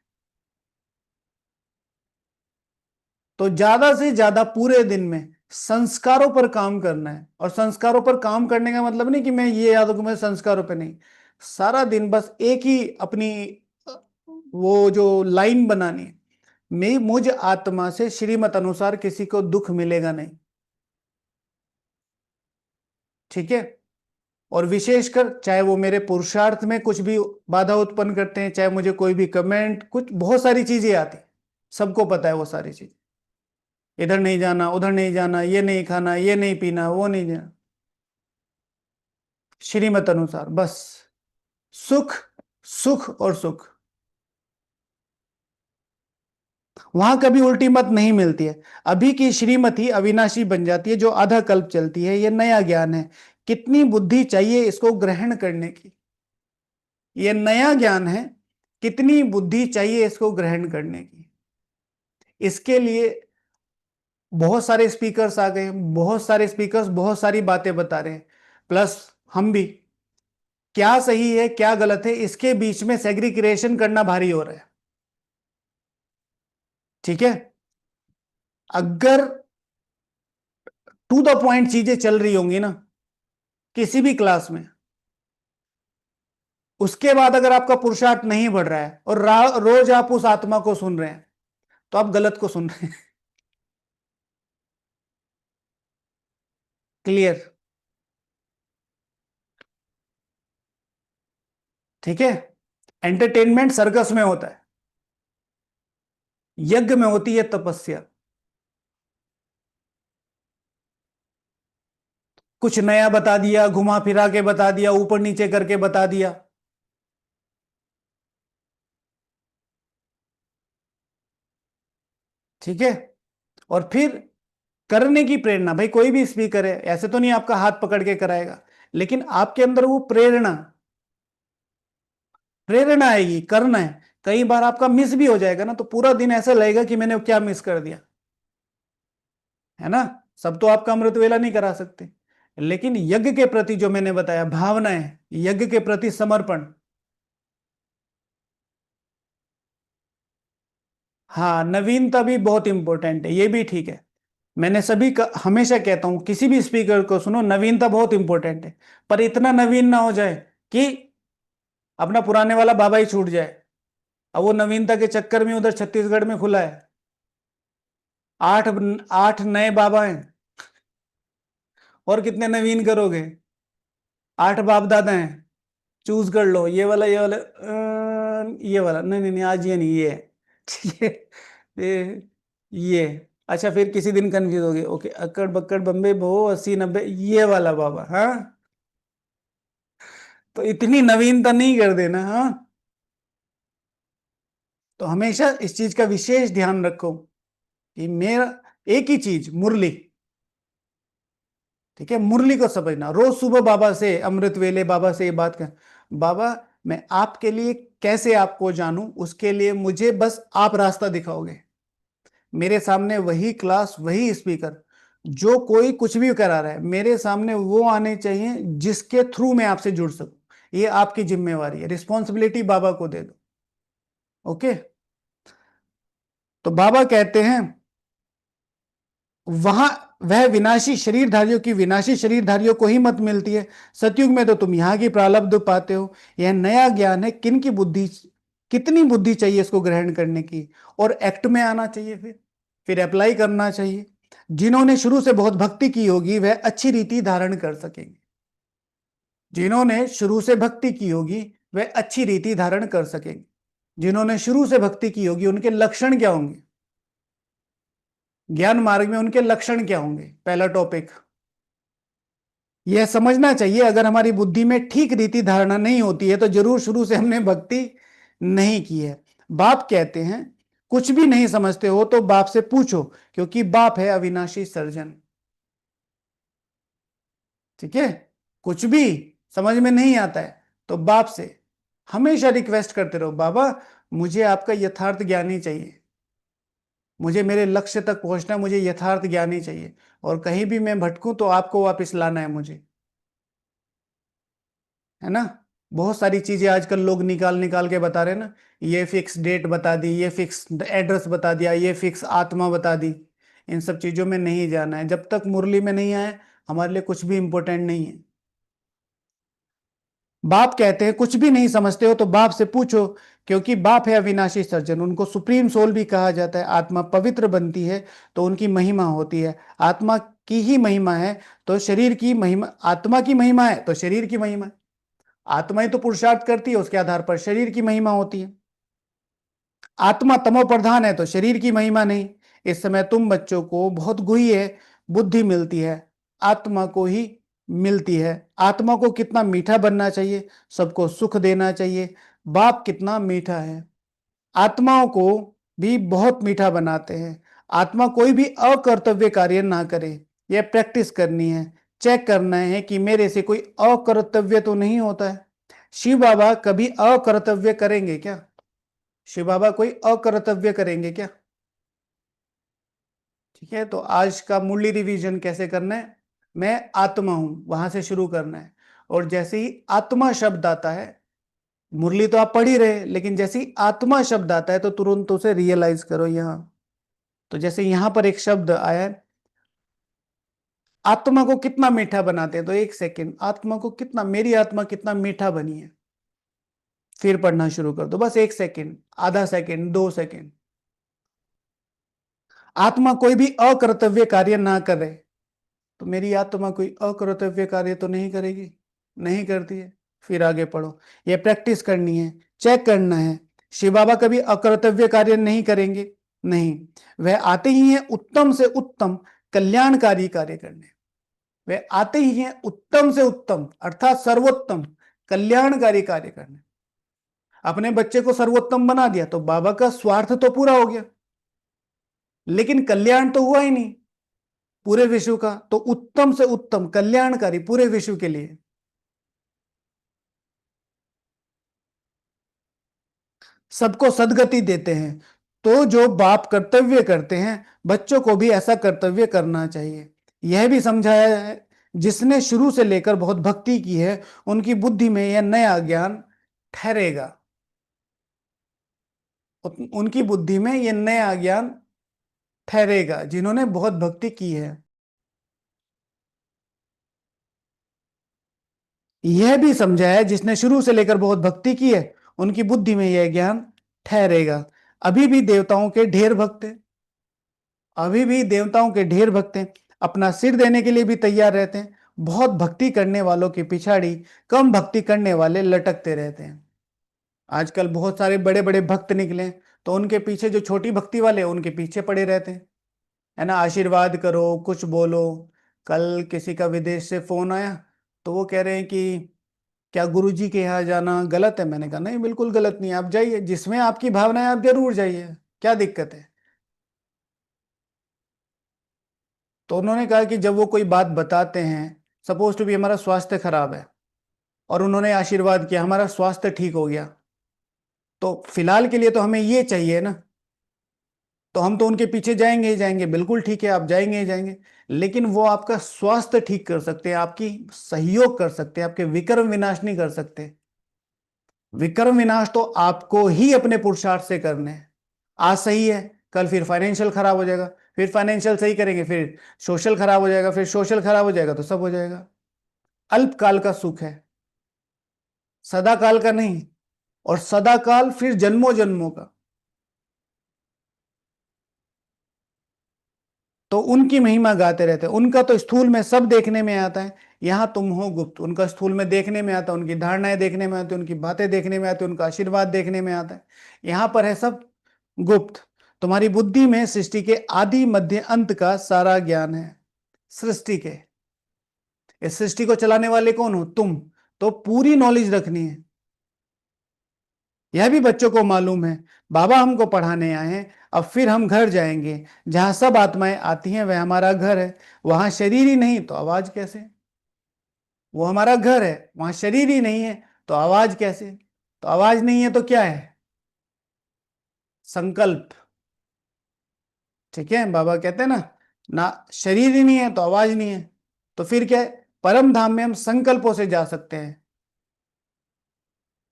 तो ज्यादा से ज्यादा पूरे दिन में संस्कारों पर काम करना है। और संस्कारों पर काम करने का मतलब नहीं कि मैं ये याद रखूं मैं संस्कारों पर नहीं, सारा दिन बस एक ही अपनी वो जो लाइन बनानी है, मैं मुझ आत्मा से श्रीमत अनुसार किसी को दुख मिलेगा नहीं। ठीक है? और विशेषकर चाहे वो मेरे पुरुषार्थ में कुछ भी बाधा उत्पन्न करते हैं, चाहे मुझे कोई भी कमेंट, कुछ बहुत सारी चीजें आती, सबको पता है वो सारी चीज। इधर नहीं जाना, उधर नहीं जाना, ये नहीं खाना, ये नहीं पीना, वो नहीं जाना, श्रीमत अनुसार बस। सुख, सुख और सुख। वहां कभी उल्टी मत नहीं मिलती है। अभी की श्रीमती अविनाशी बन जाती है जो आधा कल्प चलती है। यह नया ज्ञान है, कितनी बुद्धि चाहिए इसको ग्रहण करने की। यह नया ज्ञान है, कितनी बुद्धि चाहिए इसको ग्रहण करने की। इसके लिए बहुत सारे स्पीकर्स आ गए, बहुत सारे स्पीकर्स बहुत सारी बातें बता रहे हैं, प्लस हम भी। क्या सही है क्या गलत है इसके बीच में सेग्रीगेशन करना भारी हो रहा है। ठीक है? अगर टू द पॉइंट चीजें चल रही होंगी ना किसी भी क्लास में, उसके बाद अगर आपका पुरुषार्थ नहीं बढ़ रहा है और रोज आप उस आत्मा को सुन रहे हैं तो आप गलत को सुन रहे हैं। क्लियर? ठीक है? एंटरटेनमेंट सर्कस में होता है, यज्ञ में होती है तपस्या। कुछ नया बता दिया, घुमा फिरा के बता दिया, ऊपर नीचे करके बता दिया। ठीक है? और फिर करने की प्रेरणा, भाई कोई भी स्पीकर है ऐसे तो नहीं आपका हाथ पकड़ के कराएगा, लेकिन आपके अंदर वो प्रेरणा, प्रेरणा आएगी, करना है। कई बार आपका मिस भी हो जाएगा ना तो पूरा दिन ऐसा लगेगा कि मैंने क्या मिस कर दिया, है ना। सब तो आपका अमृत वेला नहीं करा सकते, लेकिन यज्ञ के प्रति जो मैंने बताया भावनाएं, यज्ञ के प्रति समर्पण। हाँ, नवीनता भी बहुत इंपॉर्टेंट है, ये भी ठीक है। मैंने हमेशा कहता हूं किसी भी स्पीकर को सुनो, नवीनता बहुत इंपॉर्टेंट है, पर इतना नवीन ना हो जाए कि अपना पुराने वाला बाबा ही छूट जाए। अब वो नवीनता के चक्कर में उधर छत्तीसगढ़ में खुला है, आठ आठ नए बाबा हैं, और कितने नवीन करोगे? आठ बाप दादा हैं, चूज कर लो, ये वाला, ये वाला, ये वाला, नहीं नहीं नहीं, आज ये नहीं, ये है। ठीक है? ये अच्छा, फिर किसी दिन कंफ्यूज हो गए, ओके, अक्कड़ बक्कड़ बम्बे बो 80 90, ये वाला बाबा, हाँ। तो इतनी नवीनता नहीं कर देना। हाँ, तो हमेशा इस चीज का विशेष ध्यान रखो कि मेरा एक ही चीज मुरली, ठीक है, मुरली को समझना। रोज सुबह बाबा से, अमृत वेले बाबा से ये बात कर, बाबा मैं आपके लिए कैसे आपको जानूं, उसके लिए मुझे बस आप रास्ता दिखाओगे। मेरे सामने वही क्लास, वही स्पीकर, जो कोई कुछ भी करा रहा है, मेरे सामने वो आने चाहिए जिसके थ्रू मैं आपसे जुड़ सकूं। ये आपकी जिम्मेवारी है, रिस्पॉन्सिबिलिटी बाबा को दे दो। ओके। तो बाबा कहते हैं वहां वह विनाशी शरीरधारियों की विनाशी शरीरधारियों को ही मत मिलती है। सतयुग में तो तुम यहां की प्रारब्ध पाते हो। यह नया ज्ञान है, किन की बुद्धि, कितनी बुद्धि चाहिए इसको ग्रहण करने की, और एक्ट में आना चाहिए, फिर अप्लाई करना चाहिए। जिन्होंने शुरू से बहुत भक्ति की होगी वह अच्छी रीति धारण कर सकेंगे। जिन्होंने शुरू से भक्ति की होगी वह अच्छी रीति धारण कर सकेंगे। जिन्होंने शुरू से भक्ति की होगी उनके लक्षण क्या होंगे, ज्ञान मार्ग में उनके लक्षण क्या होंगे, पहला टॉपिक यह समझना चाहिए। अगर हमारी बुद्धि में ठीक रीति धारणा नहीं होती है तो जरूर शुरू से हमने भक्ति नहीं की है। बाप कहते हैं कुछ भी नहीं समझते हो तो बाप से पूछो, क्योंकि बाप है अविनाशी सर्जन। ठीक है, कुछ भी समझ में नहीं आता है तो बाप से हमेशा रिक्वेस्ट करते रहो, बाबा मुझे आपका यथार्थ ज्ञान ही चाहिए, मुझे मेरे लक्ष्य तक पहुंचना, मुझे यथार्थ ज्ञान ही चाहिए, और कहीं भी मैं भटकूं तो आपको वापस लाना है मुझे, है ना। बहुत सारी चीजें आजकल लोग निकाल निकाल के बता रहे हैं ना, ये फिक्स डेट बता दी, ये फिक्स एड्रेस बता दिया, ये फिक्स आत्मा बता दी। इन सब चीजों में नहीं जाना है, जब तक मुरली में नहीं आए हमारे लिए कुछ भी इंपॉर्टेंट नहीं है। बाप कहते हैं कुछ भी नहीं समझते हो तो बाप से पूछो, क्योंकि बाप है अविनाशी सर्जन। उनको सुप्रीम सोल भी कहा जाता है। आत्मा पवित्र बनती है तो उनकी महिमा होती है। आत्मा की ही महिमा है तो शरीर की महिमा, आत्मा की महिमा है तो शरीर की महिमा है। आत्माएं तो पुरुषार्थ करती है, उसके आधार पर शरीर की महिमा होती है। आत्मा तमो प्रधान है तो शरीर की महिमा नहीं। इस समय तुम बच्चों को बहुत गुह्य बुद्धि मिलती है, आत्मा को ही मिलती है। आत्मा को कितना मीठा बनना चाहिए, सबको सुख देना चाहिए। बाप कितना मीठा है, आत्माओं को भी बहुत मीठा बनाते हैं। आत्मा कोई भी अकर्तव्य कार्य ना करे, यह प्रैक्टिस करनी है। चेक करना है कि मेरे से कोई अकर्तव्य तो नहीं होता है। शिव बाबा कभी अकर्तव्य करेंगे क्या? शिव बाबा कोई अकर्तव्य करेंगे क्या? ठीक है, तो आज का मुरली रिवीजन कैसे करना है, मैं आत्मा हूं वहां से शुरू करना है। और जैसे ही आत्मा शब्द आता है, मुरली तो आप पढ़ ही रहे, लेकिन जैसे ही आत्मा शब्द आता है तो तुरंत उसे रियलाइज करो यहां। तो जैसे यहां पर एक शब्द आया है, आत्मा को कितना मीठा बनाते हैं, तो एक सेकंड, आत्मा को कितना, मेरी आत्मा कितना मीठा बनी है, फिर पढ़ना शुरू कर दो। बस एक सेकंड, आधा सेकंड, 2 सेकंड। आत्मा कोई भी अकर्तव्य कार्य ना करे तो मेरी आत्मा कोई अकर्तव्य कार्य तो नहीं करेगी, नहीं करती है। फिर आगे पढ़ो, ये प्रैक्टिस करनी है, चेक करना है। शिव बाबा कभी अकर्तव्य कार्य नहीं करेंगे, नहीं। वह आते ही हैं उत्तम से उत्तम कल्याणकारी कार्य करने। वे आते ही हैं उत्तम से उत्तम अर्थात सर्वोत्तम कल्याणकारी कार्य करने। अपने बच्चे को सर्वोत्तम बना दिया तो बाबा का स्वार्थ तो पूरा हो गया, लेकिन कल्याण तो हुआ ही नहीं पूरे विश्व का। तो उत्तम से उत्तम कल्याणकारी पूरे विश्व के लिए। सबको सदगति देते हैं, तो जो बाप कर्तव्य करते हैं बच्चों को भी ऐसा कर्तव्य करना चाहिए। यह भी समझाया है, जिसने शुरू से लेकर बहुत भक्ति की है उनकी बुद्धि में यह नया ज्ञान ठहरेगा। उनकी बुद्धि में यह नया ज्ञान ठहरेगा जिन्होंने बहुत भक्ति की है। यह भी समझाया है, जिसने शुरू से लेकर बहुत भक्ति की है उनकी बुद्धि में यह ज्ञान ठहरेगा। अभी भी देवताओं के ढेर भक्त हैं, अभी भी देवताओं के ढेर भक्त हैं, अपना सिर देने के लिए भी तैयार रहते हैं। बहुत भक्ति करने वालों की पिछाड़ी कम भक्ति करने वाले लटकते रहते हैं। आजकल बहुत सारे बड़े बड़े भक्त निकले तो उनके पीछे जो छोटी भक्ति वाले हैं उनके पीछे पड़े रहते हैं, है ना। आशीर्वाद करो, कुछ बोलो। कल किसी का विदेश से फोन आया तो वो कह रहे हैं कि क्या गुरुजी के यहाँ जाना गलत है? मैंने कहा नहीं, बिल्कुल गलत नहीं है, आप जाइए, जिसमें आपकी भावना है आप जरूर जाइए, क्या दिक्कत है। तो उन्होंने कहा कि जब वो कोई बात बताते हैं, सपोज टू बी हमारा स्वास्थ्य खराब है, और उन्होंने आशीर्वाद किया, हमारा स्वास्थ्य ठीक हो गया, तो फिलहाल के लिए तो हमें ये चाहिए ना, तो हम तो उनके पीछे जाएंगे ही जाएंगे, बिल्कुल ठीक है, आप जाएंगे ही जाएंगे। लेकिन वो आपका स्वास्थ्य ठीक कर सकते हैं, आपकी सहयोग कर सकते हैं, आपके विक्रम विनाश नहीं कर सकते। विक्रम विनाश तो आपको ही अपने पुरुषार्थ से करने हैं। आज सही है, कल फिर फाइनेंशियल खराब हो जाएगा, फिर फाइनेंशियल सही करेंगे, फिर सोशल खराब हो जाएगा, फिर सोशल खराब हो जाएगा, तो सब हो जाएगा। अल्पकाल का सुख है, सदा काल का नहीं। और सदा काल फिर जन्मों जन्मों का। तो उनकी महिमा गाते रहते हैं, उनका तो स्थूल में सब देखने में आता है। यहां तुम हो गुप्त, उनका स्थूल में देखने में आता है, उनकी धारणाएं देखने में आती है, उनकी बातें देखने में आती है, उनका आशीर्वाद देखने में आता है। यहां पर है सब गुप्त। तुम्हारी बुद्धि में सृष्टि के आदि मध्य अंत का सारा ज्ञान है, सृष्टि के। इस सृष्टि को चलाने वाले कौन हो? तुम। तो पूरी नॉलेज रखनी है। यह भी बच्चों को मालूम है, बाबा हमको पढ़ाने आए हैं, अब फिर हम घर जाएंगे, जहां सब आत्माएं आती हैं वह हमारा घर है। वहां शरीर ही नहीं तो आवाज कैसे? वो हमारा घर है, वहां शरीर ही नहीं है तो आवाज कैसे? तो आवाज नहीं है तो क्या है? संकल्प। ठीक है, बाबा कहते हैं ना, ना शरीर ही नहीं है तो आवाज नहीं है, तो फिर क्या है? परम धाम में हम संकल्पों से जा सकते हैं।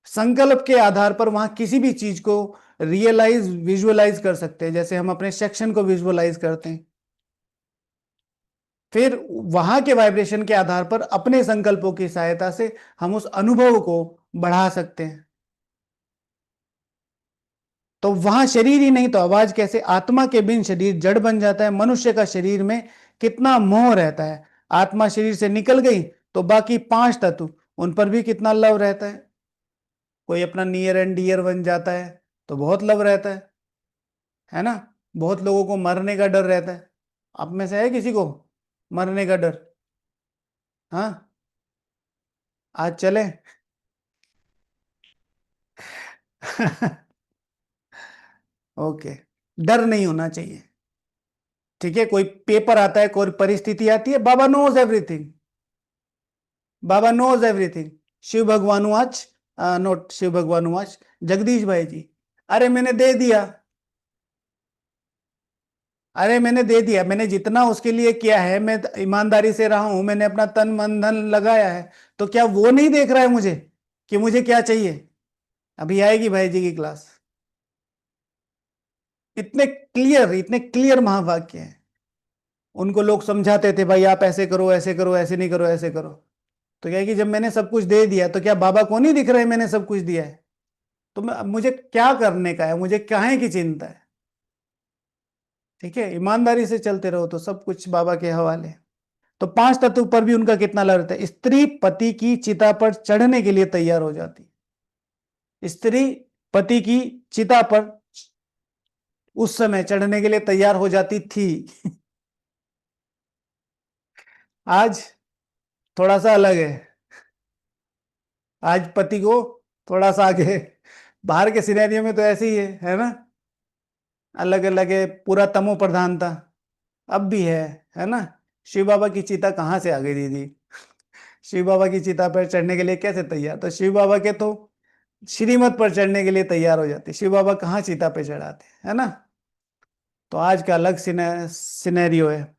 संकल्प के आधार पर वहां किसी भी चीज को रियलाइज विजुअलाइज कर सकते हैं, जैसे हम अपने सेक्शन को विजुअलाइज करते हैं। फिर वहां के वाइब्रेशन के आधार पर अपने संकल्पों की सहायता से हम उस अनुभव को बढ़ा सकते हैं। तो वहां शरीर ही नहीं तो आवाज कैसे? आत्मा के बिन शरीर जड़ बन जाता है। मनुष्य का शरीर में कितना मोह रहता है, आत्मा शरीर से निकल गई तो बाकी पांच तत्व, उन पर भी कितना लव रहता है। कोई अपना नियर एंड डियर बन जाता है तो बहुत लव रहता है ना। बहुत लोगों को मरने का डर रहता है। आप में से है किसी को मरने का डर? हाँ, आज चले। ओके, डर नहीं होना चाहिए। ठीक है, कोई पेपर आता है, कोई परिस्थिति आती है, बाबा नोज एवरीथिंग, बाबा नोज एवरीथिंग। शिव भगवान आज, नोट शिव भगवान आज, जगदीश भाई जी, अरे मैंने दे दिया, अरे मैंने दे दिया, मैंने जितना उसके लिए किया है, मैं ईमानदारी से रहा हूं, मैंने अपना तन मन धन लगाया है, तो क्या वो नहीं देख रहा है मुझे कि मुझे क्या चाहिए? अभी आएगी भाई जी की क्लास। इतने क्लियर महावाक्य हैं। उनको लोग समझाते थे, भाई आप ऐसे करो, ऐसे करो, ऐसे नहीं करो, ऐसे करो। तो क्या है कि जब मैंने सब कुछ दे दिया तो क्या बाबा को नहीं दिख रहा है मैंने सब कुछ दिया है? तो मैं, अब मुझे क्या करने का है, मुझे काहे की चिंता है? ठीक है, ईमानदारी से चलते रहो तो सब कुछ बाबा के हवाले। तो पांच तत्व पर भी उनका कितना लड़ रहता है। स्त्री पति की चिता पर चढ़ने के लिए तैयार हो जाती, स्त्री पति की चिता पर उस समय चढ़ने के लिए तैयार हो जाती थी। आज थोड़ा सा अलग है, आज पति को थोड़ा सा आगे। बाहर के सिनेरियो में तो ऐसे ही है ना, अलग अलग है, पूरा तमो प्रधानता अब भी है ना। शिव बाबा की चिता कहाँ से आ गई दीदी? शिव बाबा की चिता पर चढ़ने के लिए कैसे तैयार? तो शिव बाबा के तो श्रीमत पर चढ़ने के लिए तैयार हो जाते, शिव बाबा कहाँ चिता पे चढ़ाते, है ना। तो आज का अलग सिनेरियो है।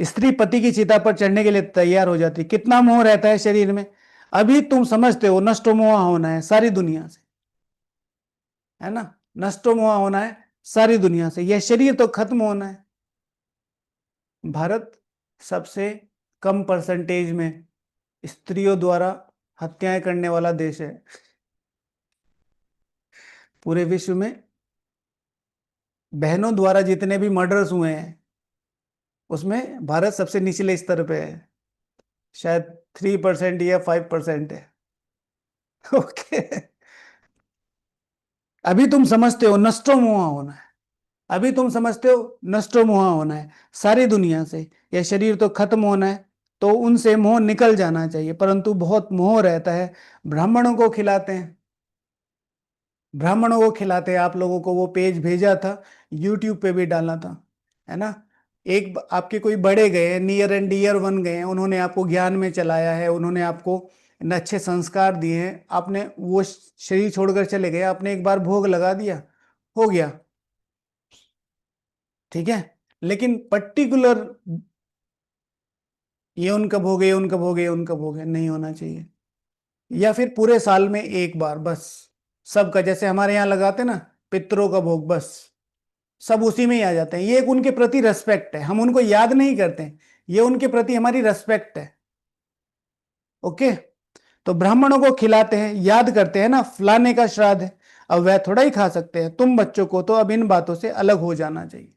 स्त्री पति की चिता पर चढ़ने के लिए तैयार हो जाती, कितना मोह रहता है शरीर में। अभी तुम समझते हो नष्टो मोह होना है सारी दुनिया से, है ना। नष्टो मोह होना है सारी दुनिया से, यह शरीर तो खत्म होना है। भारत सबसे कम परसेंटेज में स्त्रियों द्वारा हत्याएं करने वाला देश है पूरे विश्व में। बहनों द्वारा जितने भी मर्डर्स हुए हैं उसमें भारत सबसे निचले स्तर पे है, शायद 3% या 5% है। ओके, अभी तुम समझते हो नष्टो मोह होना है, अभी तुम समझते हो नष्टो मोह होना है सारी दुनिया से, यह शरीर तो खत्म होना है। तो उनसे मोह निकल जाना चाहिए, परंतु बहुत मोह रहता है। ब्राह्मणों को खिलाते हैं, ब्राह्मणों को खिलाते हैं। आप लोगों को वो पेज भेजा था, यूट्यूब पे भी डाला था, है ना। आपके कोई बड़े गए हैं, नियर एंड डियर वन गए हैं, उन्होंने आपको ज्ञान में चलाया है, उन्होंने आपको अच्छे संस्कार दिए हैं, आपने वो शरीर छोड़कर चले गए, आपने एक बार भोग लगा दिया, हो गया, ठीक है। लेकिन पर्टिकुलर ये उनका भोग है, ये उनका भोग है, ये उनका भोग है, नहीं होना चाहिए। या फिर पूरे साल में एक बार बस, सबका, जैसे हमारे यहाँ लगाते ना पितरों का भोग, बस सब उसी में ही आ जाते हैं। ये एक उनके प्रति रेस्पेक्ट है, हम उनको याद नहीं करते हैं, ये उनके प्रति हमारी रेस्पेक्ट है। ओके। तो ब्राह्मणों को खिलाते हैं, याद करते हैं ना, फलाने का श्राद्ध है, अब वह थोड़ा ही खा सकते हैं, तुम बच्चों को तो अब इन बातों से अलग हो जाना चाहिए।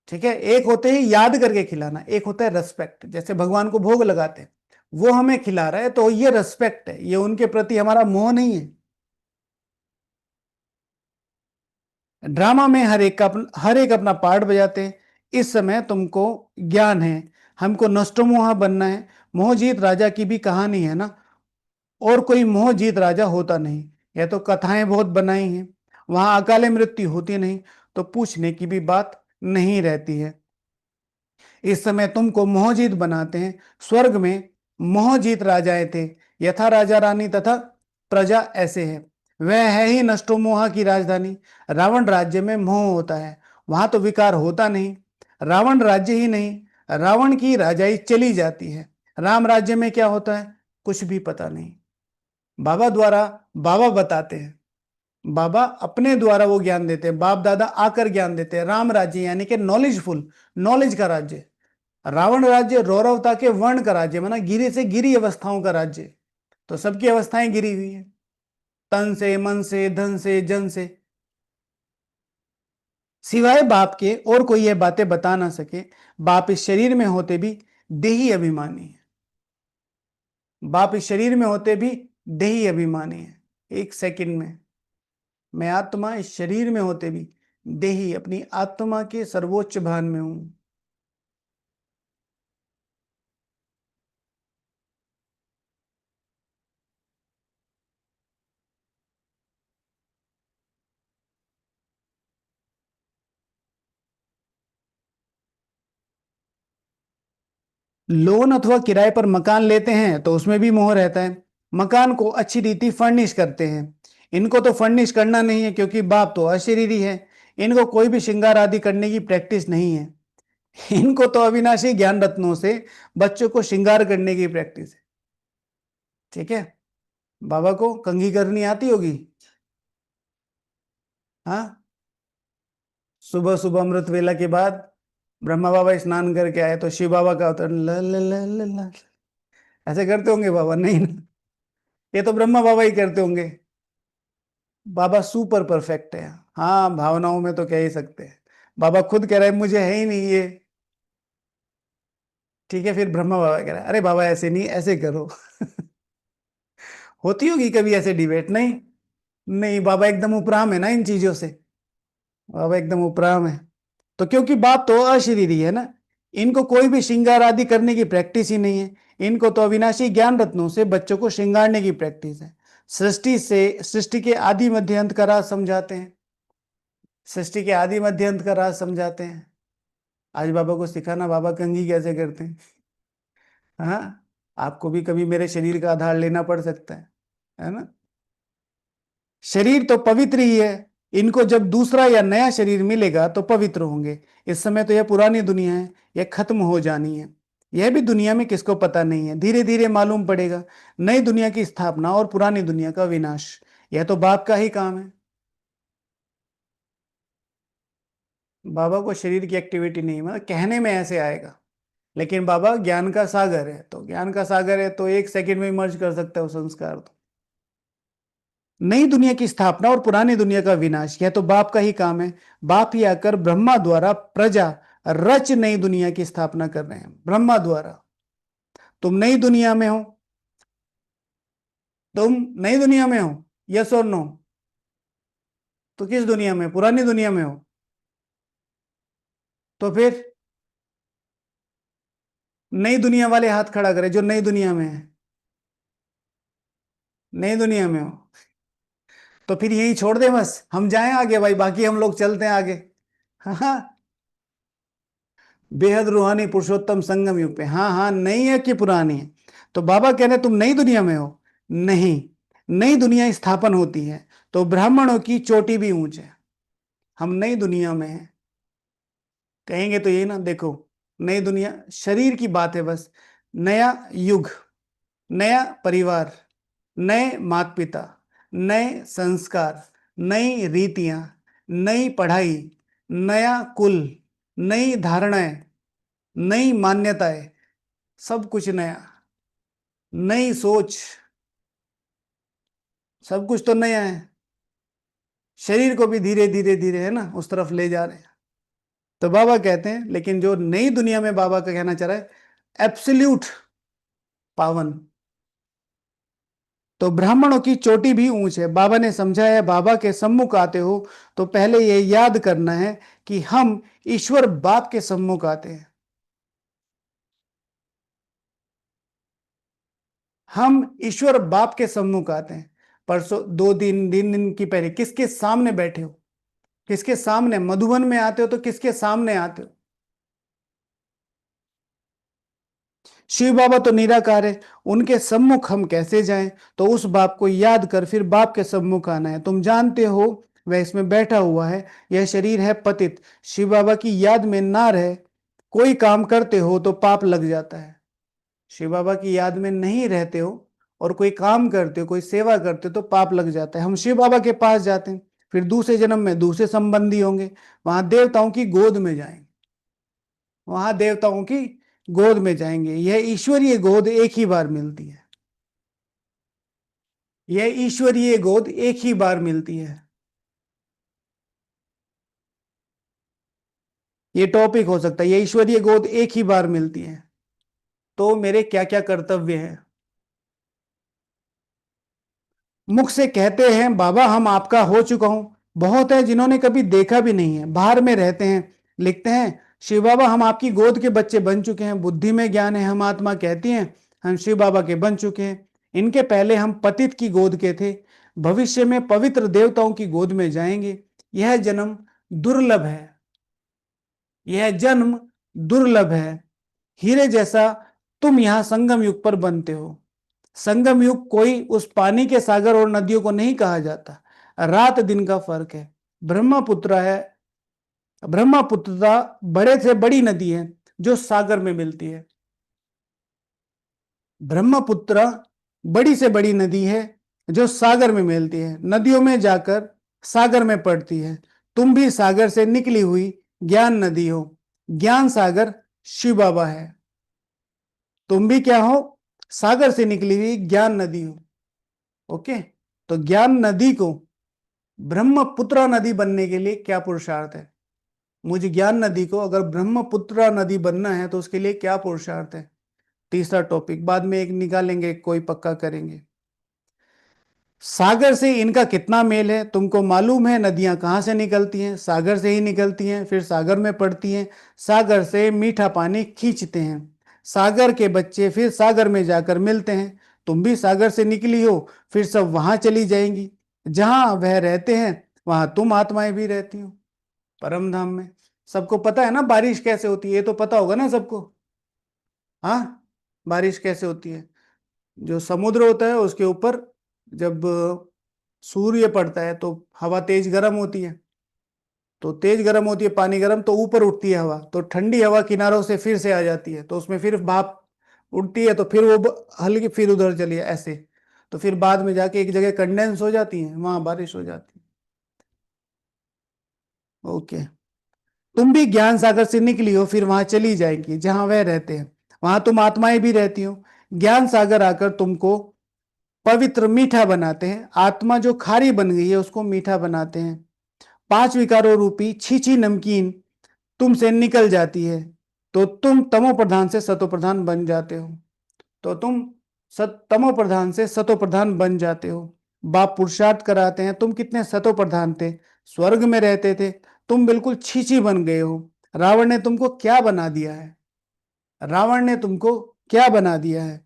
ठीक है, एक होते ही याद करके खिलाना, एक होता है रेस्पेक्ट, जैसे भगवान को भोग लगाते हैं, वो हमें खिला रहा है तो ये रेस्पेक्ट है, ये उनके प्रति हमारा मोह नहीं है। ड्रामा में हर एक अपना पार्ट बजाते हैं। इस समय तुमको ज्ञान है, हमको नष्टोमोहा बनना है। मोहजीत राजा की भी कहानी है ना, और कोई मोहजीत राजा होता नहीं। यह तो कथाएं बहुत बनाई हैं, वहां अकाले मृत्यु होती नहीं, तो पूछने की भी बात नहीं रहती है। इस समय तुमको मोहजीत बनाते हैं। स्वर्ग में मोहजीत राजाएं थे, यथा राजा रानी तथा प्रजा ऐसे है। वह है ही नष्टोमोहा की राजधानी। रावण राज्य में मोह होता है, वहां तो विकार होता नहीं। रावण राज्य ही नहीं, रावण की राजाई चली जाती है। राम राज्य में क्या होता है, कुछ भी पता नहीं। बाबा द्वारा, बाबा बताते हैं, बाबा अपने द्वारा वो ज्ञान देते हैं, बाप दादा आकर ज्ञान देते हैं। राम राज्य यानी कि नॉलेजफुल, नॉलेज का राज्य। रावण राज्य रौरवता के वर्ण का राज्य, माना गिरी से गिरी अवस्थाओं का राज्य। तो सबकी अवस्थाएं गिरी हुई है, तन से, मन से, धन से, जन से। सिवाय बाप के और कोई ये बातें बता ना सके। बाप इस शरीर में होते भी देही अभिमानी है। बाप इस शरीर में होते भी देही अभिमानी है। एक सेकंड में मैं आत्मा, इस शरीर में होते भी देही, अपनी आत्मा के सर्वोच्च भान में हूं। लोन अथवा किराए पर मकान लेते हैं तो उसमें भी मोह रहता है। मकान को अच्छी रीति फर्निश करते हैं। इनको तो फर्निश करना नहीं है, क्योंकि बाप तो अशरीरी है। इनको कोई भी श्रृंगार आदि करने की प्रैक्टिस नहीं है। इनको तो अविनाशी ज्ञान रत्नों से बच्चों को श्रृंगार करने की प्रैक्टिस है। ठीक है। बाबा को कंघी करनी आती होगी। हाँ, सुबह सुबह अमृत वेला के बाद ब्रह्मा बाबा स्नान करके आए तो शिव बाबा का होता है ल ल ल ल ल, ऐसे करते होंगे बाबा, नहीं ना, ये तो ब्रह्मा बाबा ही करते होंगे। बाबा सुपर परफेक्ट है। हाँ, भावनाओं में तो कह ही सकते हैं। बाबा खुद कह रहे हैं मुझे है ही नहीं ये। ठीक है, फिर ब्रह्मा बाबा कह रहे हैं अरे बाबा ऐसे नहीं, ऐसे करो। होती होगी कभी ऐसे डिबेट? नहीं, नहीं, बाबा एकदम उपराम है ना इन चीजों से। बाबा एकदम उपराम है। तो क्योंकि बाप तो अशरीरी है ना, इनको कोई भी श्रृंगार आदि करने की प्रैक्टिस ही नहीं है। इनको तो अविनाशी ज्ञान रत्नों से बच्चों को श्रृंगारने की प्रैक्टिस है। सृष्टि के आदि मध्य अंत का राज समझाते हैं। सृष्टि के आदि मध्य अंत का राज समझाते हैं। आज बाबा को सिखाना बाबा कंघी कैसे करते हैं। हाँ, आपको भी कभी मेरे शरीर का आधार लेना पड़ सकता है ना। शरीर तो पवित्र ही है। इनको जब दूसरा या नया शरीर मिलेगा तो पवित्र होंगे। इस समय तो यह पुरानी दुनिया है, यह खत्म हो जानी है। यह भी दुनिया में किसको पता नहीं है, धीरे धीरे मालूम पड़ेगा। नई दुनिया की स्थापना और पुरानी दुनिया का विनाश, यह तो बाप का ही काम है। बाबा को शरीर की एक्टिविटी नहीं, मतलब कहने में ऐसे आएगा, लेकिन बाबा ज्ञान का सागर है, तो ज्ञान का सागर है तो एक सेकंड में मर्ज कर सकता है वो संस्कार। तो नई दुनिया की स्थापना और पुरानी दुनिया का विनाश, यह तो बाप का ही काम है। बाप ही आकर ब्रह्मा द्वारा प्रजा रच नई दुनिया की स्थापना कर रहे हैं, ब्रह्मा द्वारा। तुम नई दुनिया में हो, तुम नई दुनिया में हो, यस और नो? तो किस दुनिया में, पुरानी दुनिया में हो? तो फिर नई दुनिया वाले हाथ खड़ा करे जो नई दुनिया में है, नई दुनिया में हो। तो फिर यही छोड़ दे, बस हम जाएं आगे भाई, बाकी हम लोग चलते हैं आगे। हाँ हाँ। बेहद रूहानी पुरुषोत्तम संगम युग पे, हाँ हाँ, नई है कि पुरानी है? तो बाबा कह रहे तुम नई दुनिया में हो। नहीं, नई दुनिया स्थापन होती है, तो ब्राह्मणों की चोटी भी ऊंच है। हम नई दुनिया में हैं, कहेंगे तो यही ना, देखो, नई दुनिया शरीर की बात है बस। नया युग, नया परिवार, नए माता पिता, नए संस्कार, नई रीतियां, नई पढ़ाई, नया कुल, नई धारणाएं, नई मान्यताएं, सब कुछ नया, नई सोच, सब कुछ तो नया है। शरीर को भी धीरे धीरे धीरे है ना उस तरफ ले जा रहे हैं। तो बाबा कहते हैं, लेकिन जो नई दुनिया में बाबा का कहना चाह रहा है एब्सोल्यूट पावन, तो ब्राह्मणों की चोटी भी ऊंच है। बाबा ने समझाया, बाबा के सम्मुख आते हो तो पहले ये याद करना है कि हम ईश्वर बाप के सम्मुख आते हैं। हम ईश्वर बाप के सम्मुख आते हैं। परसों 2 दिन की पहले किसके सामने बैठे हो? किसके सामने? मधुबन में आते हो तो किसके सामने आते हो? शिव बाबा तो निराकार है, उनके सम्मुख हम कैसे जाएं? तो उस बाप को याद कर फिर बाप के सम्मुख आना है। तुम जानते हो वह इसमें बैठा हुआ है, यह शरीर है पतित। शिव बाबा की याद में ना रहे, कोई काम करते हो तो पाप लग जाता है। शिव बाबा की याद में नहीं रहते हो और कोई काम करते हो, कोई सेवा करते हो तो पाप लग जाता है। हम शिव बाबा के पास जाते हैं, फिर दूसरे जन्म में दूसरे संबंधी होंगे, वहां देवताओं की गोद में जाएंगे, वहां देवताओं की गोद में जाएंगे। यह ईश्वरीय गोद एक ही बार मिलती है, यह ईश्वरीय गोद एक ही बार मिलती है। ये टॉपिक हो सकता है, यह ईश्वरीय गोद एक ही बार मिलती है। तो मेरे क्या क्या कर्तव्य हैं? मुख से कहते हैं बाबा हम आपका हो चुका हूं, बहुत है जिन्होंने कभी देखा भी नहीं है, बाहर में रहते हैं, लिखते हैं शिव बाबा हम आपकी गोद के बच्चे बन चुके हैं, बुद्धि में ज्ञान है, हम आत्मा कहती हैं हम शिव बाबा के बन चुके हैं। इनके पहले हम पतित की गोद के थे, भविष्य में पवित्र देवताओं की गोद में जाएंगे। यह जन्म दुर्लभ है, यह जन्म दुर्लभ है। हीरे जैसा तुम यहां संगम युग पर बनते हो। संगम युग कोई उस पानी के सागर और नदियों को नहीं कहा जाता, रात दिन का फर्क है। ब्रह्मपुत्र है, ब्रह्मपुत्र बड़े से बड़ी नदी है जो सागर में मिलती है। ब्रह्मपुत्र बड़ी से बड़ी नदी है जो सागर में मिलती है, नदियों में जाकर सागर में पड़ती है। तुम भी सागर से निकली हुई ज्ञान नदी हो, ज्ञान सागर शिव बाबा है। तुम भी क्या हो? सागर से निकली हुई ज्ञान नदी हो। ओके, तो ज्ञान नदी को ब्रह्मपुत्र नदी बनने के लिए क्या पुरुषार्थ है? मुझे ज्ञान नदी को अगर ब्रह्मपुत्र नदी बनना है तो उसके लिए क्या पुरुषार्थ है? तीसरा टॉपिक बाद में एक निकालेंगे, कोई पक्का करेंगे। सागर से इनका कितना मेल है? तुमको मालूम है नदियां कहां से निकलती हैं? सागर से ही निकलती हैं, फिर सागर में पड़ती हैं। सागर से मीठा पानी खींचते हैं, सागर के बच्चे फिर सागर में जाकर मिलते हैं। तुम भी सागर से निकली हो, फिर सब वहां चली जाएंगी, जहां वह रहते हैं वहां तुम आत्माएं भी रहती हो, परम धाम में। सबको पता है ना बारिश कैसे होती है? ये तो पता होगा ना सबको। हाँ, बारिश कैसे होती है? जो समुद्र होता है उसके ऊपर जब सूर्य पड़ता है तो हवा तेज गर्म होती है, तो तेज गर्म होती है, पानी गर्म, तो ऊपर उठती है हवा, तो ठंडी हवा किनारों से फिर से आ जाती है, तो उसमें फिर भाप उठती है, तो फिर वो हल्की फिर उधर चली है ऐसे, तो फिर बाद में जाके एक जगह कंडेंस हो जाती है, वहां बारिश हो जाती है। ओके, तुम भी ज्ञान सागर से निकली हो, फिर वहां चली जाएंगी जहां वह रहते हैं, वहां तुम आत्माएं भी रहती हो। ज्ञान सागर आकर तुमको पवित्र मीठा बनाते हैं, आत्मा जो खारी बन गई है उसको मीठा बनाते हैं। 5 विकारों रूपी छीछी नमकीन तुमसे निकल जाती है, तो तुम तमो प्रधान से सतो प्रधान बन जाते हो। तो तुम तमो प्रधान से सतो प्रधान बन जाते हो। बाप पुरुषार्थ कराते हैं, तुम कितने सतो प्रधान थे, स्वर्ग में रहते थे, तुम बिल्कुल छीछी बन गए हो। रावण ने तुमको क्या बना दिया है? रावण ने तुमको क्या बना दिया है।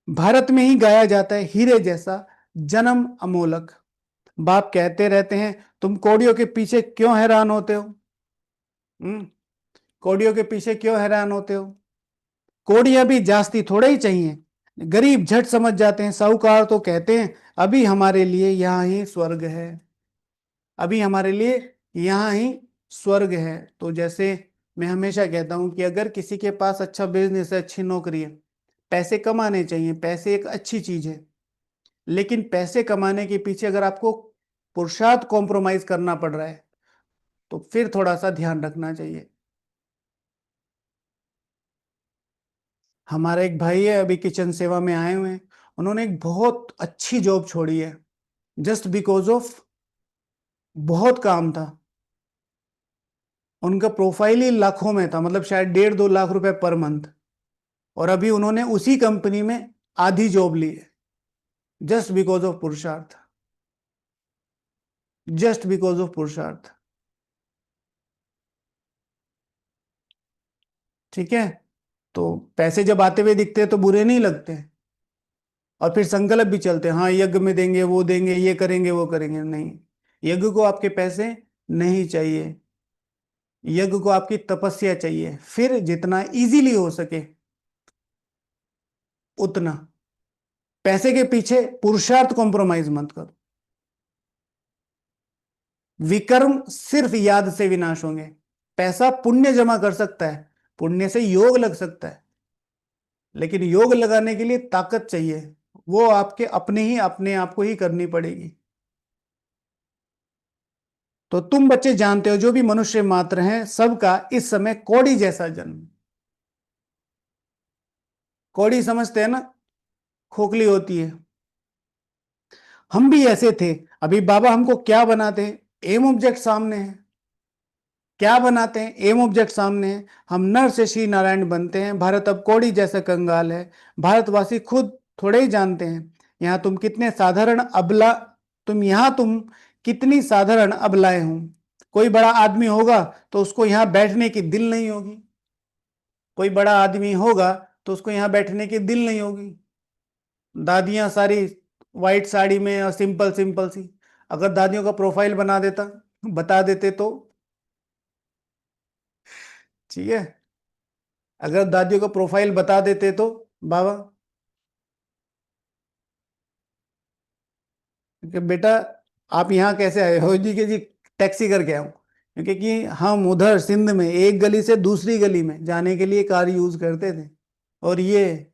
भारत में ही गाया जाता है हीरे जैसा जन्म अमोलक। बाप कहते रहते हैं तुम कौड़ियों के पीछे क्यों हैरान होते हो। हम्म। कौड़ियों के पीछे क्यों हैरान होते हो। कौड़ियां भी जास्ती थोड़ा ही चाहिए। गरीब झट समझ जाते हैं, साहूकार तो कहते हैं अभी हमारे लिए यहाँ ही स्वर्ग है। अभी हमारे लिए यहाँ ही स्वर्ग है। तो जैसे मैं हमेशा कहता हूं कि अगर किसी के पास अच्छा बिजनेस है, अच्छी नौकरी है, पैसे कमाने चाहिए, पैसे एक अच्छी चीज है। लेकिन पैसे कमाने के पीछे अगर आपको पुरुषार्थ कॉम्प्रोमाइज करना पड़ रहा है तो फिर थोड़ा सा ध्यान रखना चाहिए। हमारा एक भाई है, अभी किचन सेवा में आए हुए हैं। उन्होंने एक बहुत अच्छी जॉब छोड़ी है जस्ट बिकॉज ऑफ बहुत काम था। उनका प्रोफाइल ही लाखों में था, मतलब शायद 1.5-2 लाख रुपए पर मंथ। और अभी उन्होंने उसी कंपनी में आधी जॉब ली है जस्ट बिकॉज ऑफ पुरुषार्थ। जस्ट बिकॉज ऑफ पुरुषार्थ। ठीक है। तो पैसे जब आते हुए दिखते हैं तो बुरे नहीं लगते। और फिर संकल्प भी चलते हैं, हाँ यज्ञ में देंगे, वो देंगे, ये करेंगे, वो करेंगे। नहीं, यज्ञ को आपके पैसे नहीं चाहिए। यज्ञ को आपकी तपस्या चाहिए। फिर जितना इजीली हो सके उतना। पैसे के पीछे पुरुषार्थ कॉम्प्रोमाइज मत करो। विकर्म सिर्फ याद से विनाश होंगे। पैसा पुण्य जमा कर सकता है, पुण्य से योग लग सकता है, लेकिन योग लगाने के लिए ताकत चाहिए। वो आपके अपने आप को ही करनी पड़ेगी। तो तुम बच्चे जानते हो जो भी मनुष्य मात्र हैं सबका इस समय कौड़ी जैसा जन्म। कौड़ी समझते हैं ना, खोखली होती है। हम भी ऐसे थे। अभी बाबा हमको क्या बनाते हैं, एम ऑब्जेक्ट सामने है। क्या बनाते हैं, एम ऑब्जेक्ट सामने है। हम नर से श्री नारायण बनते हैं। भारत अब कौड़ी जैसा कंगाल है। भारतवासी खुद थोड़े ही जानते हैं यहाँ तुम कितने साधारण अबला, तुम कितनी साधारण अबलाएं हो। कोई बड़ा आदमी होगा तो उसको यहाँ बैठने की दिल नहीं होगी। कोई बड़ा आदमी होगा तो उसको यहाँ बैठने की दिल नहीं होगी। दादियां सारी वाइट साड़ी में और सिंपल सिंपल सी। अगर दादियों का प्रोफाइल बता देते तो ठीक है। अगर दादियों का प्रोफाइल बता देते तो बाबा कि बेटा आप यहाँ कैसे आए हो जी, के जी टैक्सी करके आऊं। क्योंकि कि हम उधर सिंध में एक गली से दूसरी गली में जाने के लिए कार यूज करते थे। और ये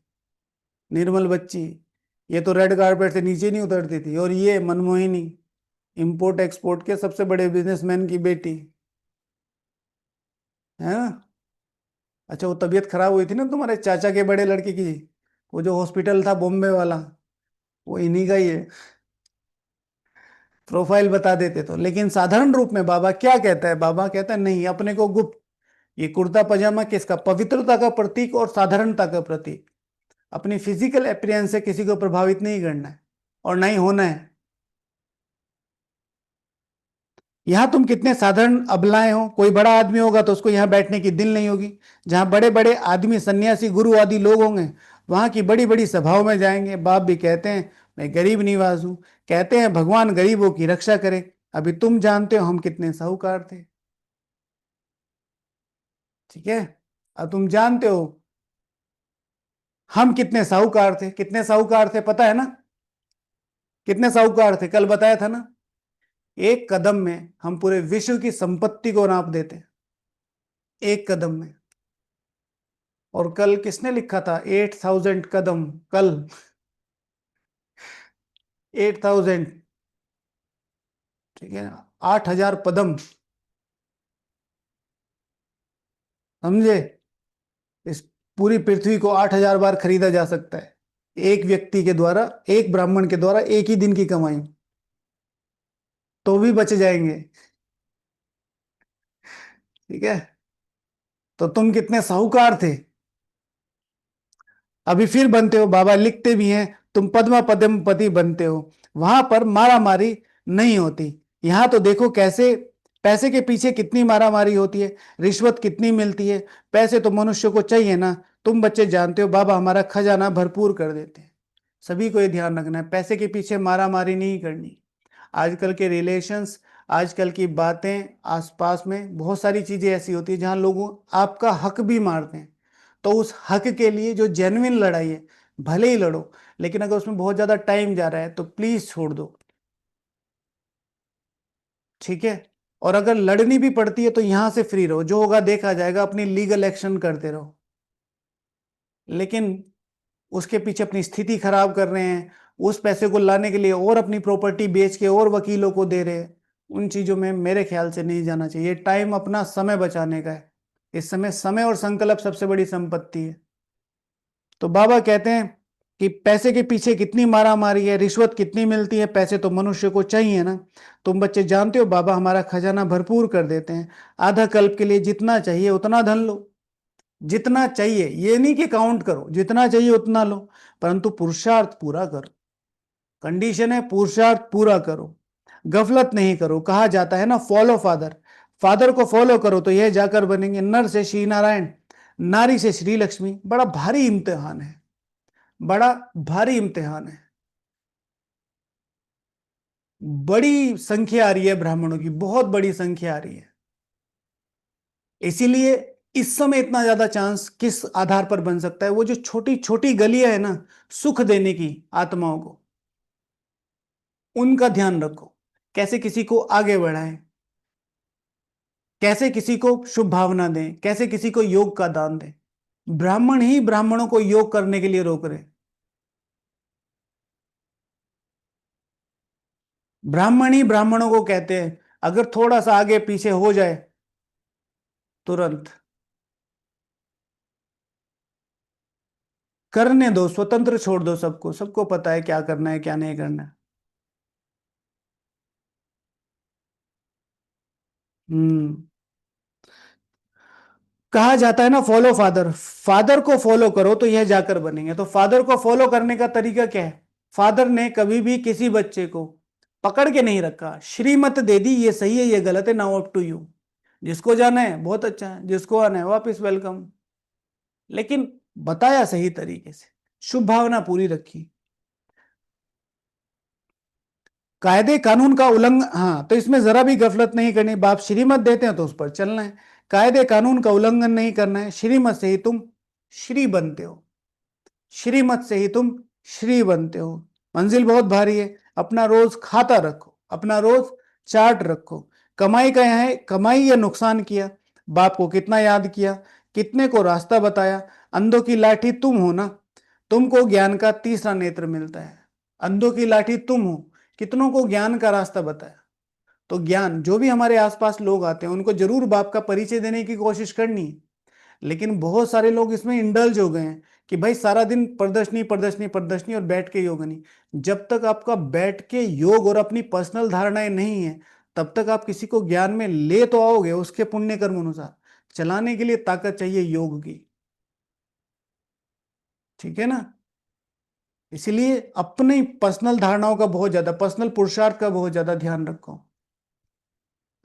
निर्मल बच्ची, ये तो रेड कारपेट से नीचे नहीं उतरती थी। और ये मनमोहिनी, इंपोर्ट एक्सपोर्ट के सबसे बड़े बिजनेसमैन की बेटी है ना। अच्छा, वो तबीयत खराब हुई थी ना तुम्हारे चाचा के बड़े लड़के की, वो जो हॉस्पिटल था बॉम्बे वाला, वो इन्हीं का ही है। प्रोफाइल बता देते तो। लेकिन साधारण रूप में बाबा क्या कहता है, बाबा कहता है नहीं, अपने को गुप्त। ये कुर्ता पजामा किसका, पवित्रता का प्रतीक और साधारणता का प्रतीक। अपनी फिजिकल अपीयरेंस से किसी को प्रभावित नहीं करना है और ना ही होना है। यहाँ तुम कितने साधारण अबलाएं हो। कोई बड़ा आदमी होगा तो उसको यहाँ बैठने की दिल नहीं होगी। जहां बड़े बड़े आदमी, सन्यासी, गुरु आदि लोग होंगे वहां की बड़ी बड़ी सभाओं में जाएंगे। बाप भी कहते हैं मैं गरीब निवास हूं। कहते हैं भगवान गरीबों की रक्षा करे। अभी तुम जानते हो हम कितने साहूकार थे। ठीक है। अब तुम जानते हो हम कितने साहूकार थे। कितने साहूकार थे पता है ना। कितने साहूकार थे कल बताया था ना। एक कदम में हम पूरे विश्व की संपत्ति को नाप देते। एक कदम में। और कल किसने लिखा था 8,000 कदम। कल 8,000, ठीक है, 8,000 पदम। समझे। इस पूरी पृथ्वी को 8,000 बार खरीदा जा सकता है एक व्यक्ति के द्वारा, एक ब्राह्मण के द्वारा, एक ही दिन की कमाई। तो भी बच जाएंगे। ठीक है। तो तुम कितने साहूकार थे। अभी फिर बनते हो। बाबा लिखते भी हैं तुम पद्मा पद्मपति बनते हो। वहां पर मारा मारी नहीं होती। यहां तो देखो कैसे पैसे के पीछे कितनी मारामारी होती है, रिश्वत कितनी मिलती है। पैसे तो मनुष्य को चाहिए ना। तुम बच्चे जानते हो बाबा हमारा खजाना भरपूर कर देते हैं। सभी को ये ध्यान रखना है, पैसे के पीछे मारामारी नहीं करनी। आजकल के रिलेशंस, आजकल की बातें, आसपास में बहुत सारी चीजें ऐसी होती है जहां लोगों आपका हक भी मारते हैं। तो उस हक के लिए जो जेन्युइन लड़ाई है भले ही लड़ो, लेकिन अगर उसमें बहुत ज्यादा टाइम जा रहा है तो प्लीज छोड़ दो। ठीक है। और अगर लड़नी भी पड़ती है तो यहां से फ्री रहो, जो होगा देखा जाएगा, अपनी लीगल एक्शन करते रहो। लेकिन उसके पीछे अपनी स्थिति खराब कर रहे हैं, उस पैसे को लाने के लिए और अपनी प्रॉपर्टी बेच के और वकीलों को दे रहे हैं, उन चीजों में मेरे ख्याल से नहीं जाना चाहिए। टाइम अपना समय बचाने का है। इस समय समय और संकल्प सबसे बड़ी संपत्ति है। तो बाबा कहते हैं कि पैसे के पीछे कितनी मारामारी है, रिश्वत कितनी मिलती है, पैसे तो मनुष्य को चाहिए ना। तुम बच्चे जानते हो बाबा हमारा खजाना भरपूर कर देते हैं। आधा कल्प के लिए जितना चाहिए उतना धन लो। जितना चाहिए, ये नहीं कि काउंट करो, जितना चाहिए उतना लो, परंतु पुरुषार्थ पूरा करो। कंडीशन है पुरुषार्थ पूरा करो, गफलत नहीं करो। कहा जाता है ना फॉलो फादर, फादर को फॉलो करो तो यह जाकर बनेंगे नर से श्री नारायण, नारी से श्री लक्ष्मी। बड़ा भारी इम्तिहान है, बड़ा भारी इम्तिहान है। बड़ी संख्या आ रही है ब्राह्मणों की, बहुत बड़ी संख्या आ रही है। इसीलिए इस समय इतना ज्यादा चांस किस आधार पर बन सकता है, वो जो छोटी छोटी गलियां है ना सुख देने की आत्माओं को, उनका ध्यान रखो। कैसे किसी को आगे बढ़ाएं, कैसे किसी को शुभ भावना दें, कैसे किसी को योग का दान दें। ब्राह्मण ही ब्राह्मणों को योग करने के लिए रोक रहे। ब्राह्मण ही ब्राह्मणों को कहते हैं अगर थोड़ा सा आगे पीछे हो जाए तुरंत करने दो, स्वतंत्र छोड़ दो सबको, सबको पता है क्या करना है क्या नहीं करना है। हम्म। कहा जाता है ना फॉलो फादर, फादर को फॉलो करो तो यह जाकर बनेंगे। तो फादर को फॉलो करने का तरीका क्या है? फादर ने कभी भी किसी बच्चे को पकड़ के नहीं रखा, श्रीमत दे दी, ये सही है ये गलत है, नाउ अप टू यू। जिसको जाना है बहुत अच्छा है, जिसको आना है वापस वेलकम। लेकिन बताया सही तरीके से, शुभ भावना पूरी रखी। कायदे कानून का उल्लंघन, हाँ तो इसमें जरा भी गफलत नहीं करनी। बाप श्रीमत देते हैं तो उस पर चलना है। कायदे कानून का उल्लंघन नहीं करना है। श्रीमत से ही तुम श्री बनते हो, श्रीमत से ही तुम श्री बनते हो। मंजिल बहुत भारी है, अपना रोज खाता रखो, अपना रोज चार्ट रखो। कमाई का यहाँ है, कमाई या नुकसान किया, बाप को कितना याद किया, कितने को रास्ता बताया। अंधों की लाठी तुम हो ना, तुमको ज्ञान का तीसरा नेत्र मिलता है। अंधों की लाठी तुम हो, कितनों को ज्ञान का रास्ता बताया। तो ज्ञान, जो भी हमारे आसपास लोग आते हैं उनको जरूर बाप का परिचय देने की कोशिश करनी है। लेकिन बहुत सारे लोग इसमें इंडल्ज हो गए हैं कि भाई सारा दिन प्रदर्शनी प्रदर्शनी प्रदर्शनी और बैठ के योग नहीं। जब तक आपका बैठ के योग और अपनी पर्सनल धारणाएं नहीं है, तब तक आप किसी को ज्ञान में ले तो आओगे उसके पुण्य कर्म अनुसार। चलाने के लिए ताकत चाहिए योग की। ठीक है ना। इसलिए अपनी पर्सनल धारणाओं का बहुत ज्यादा, पर्सनल पुरुषार्थ का बहुत ज्यादा ध्यान रखो।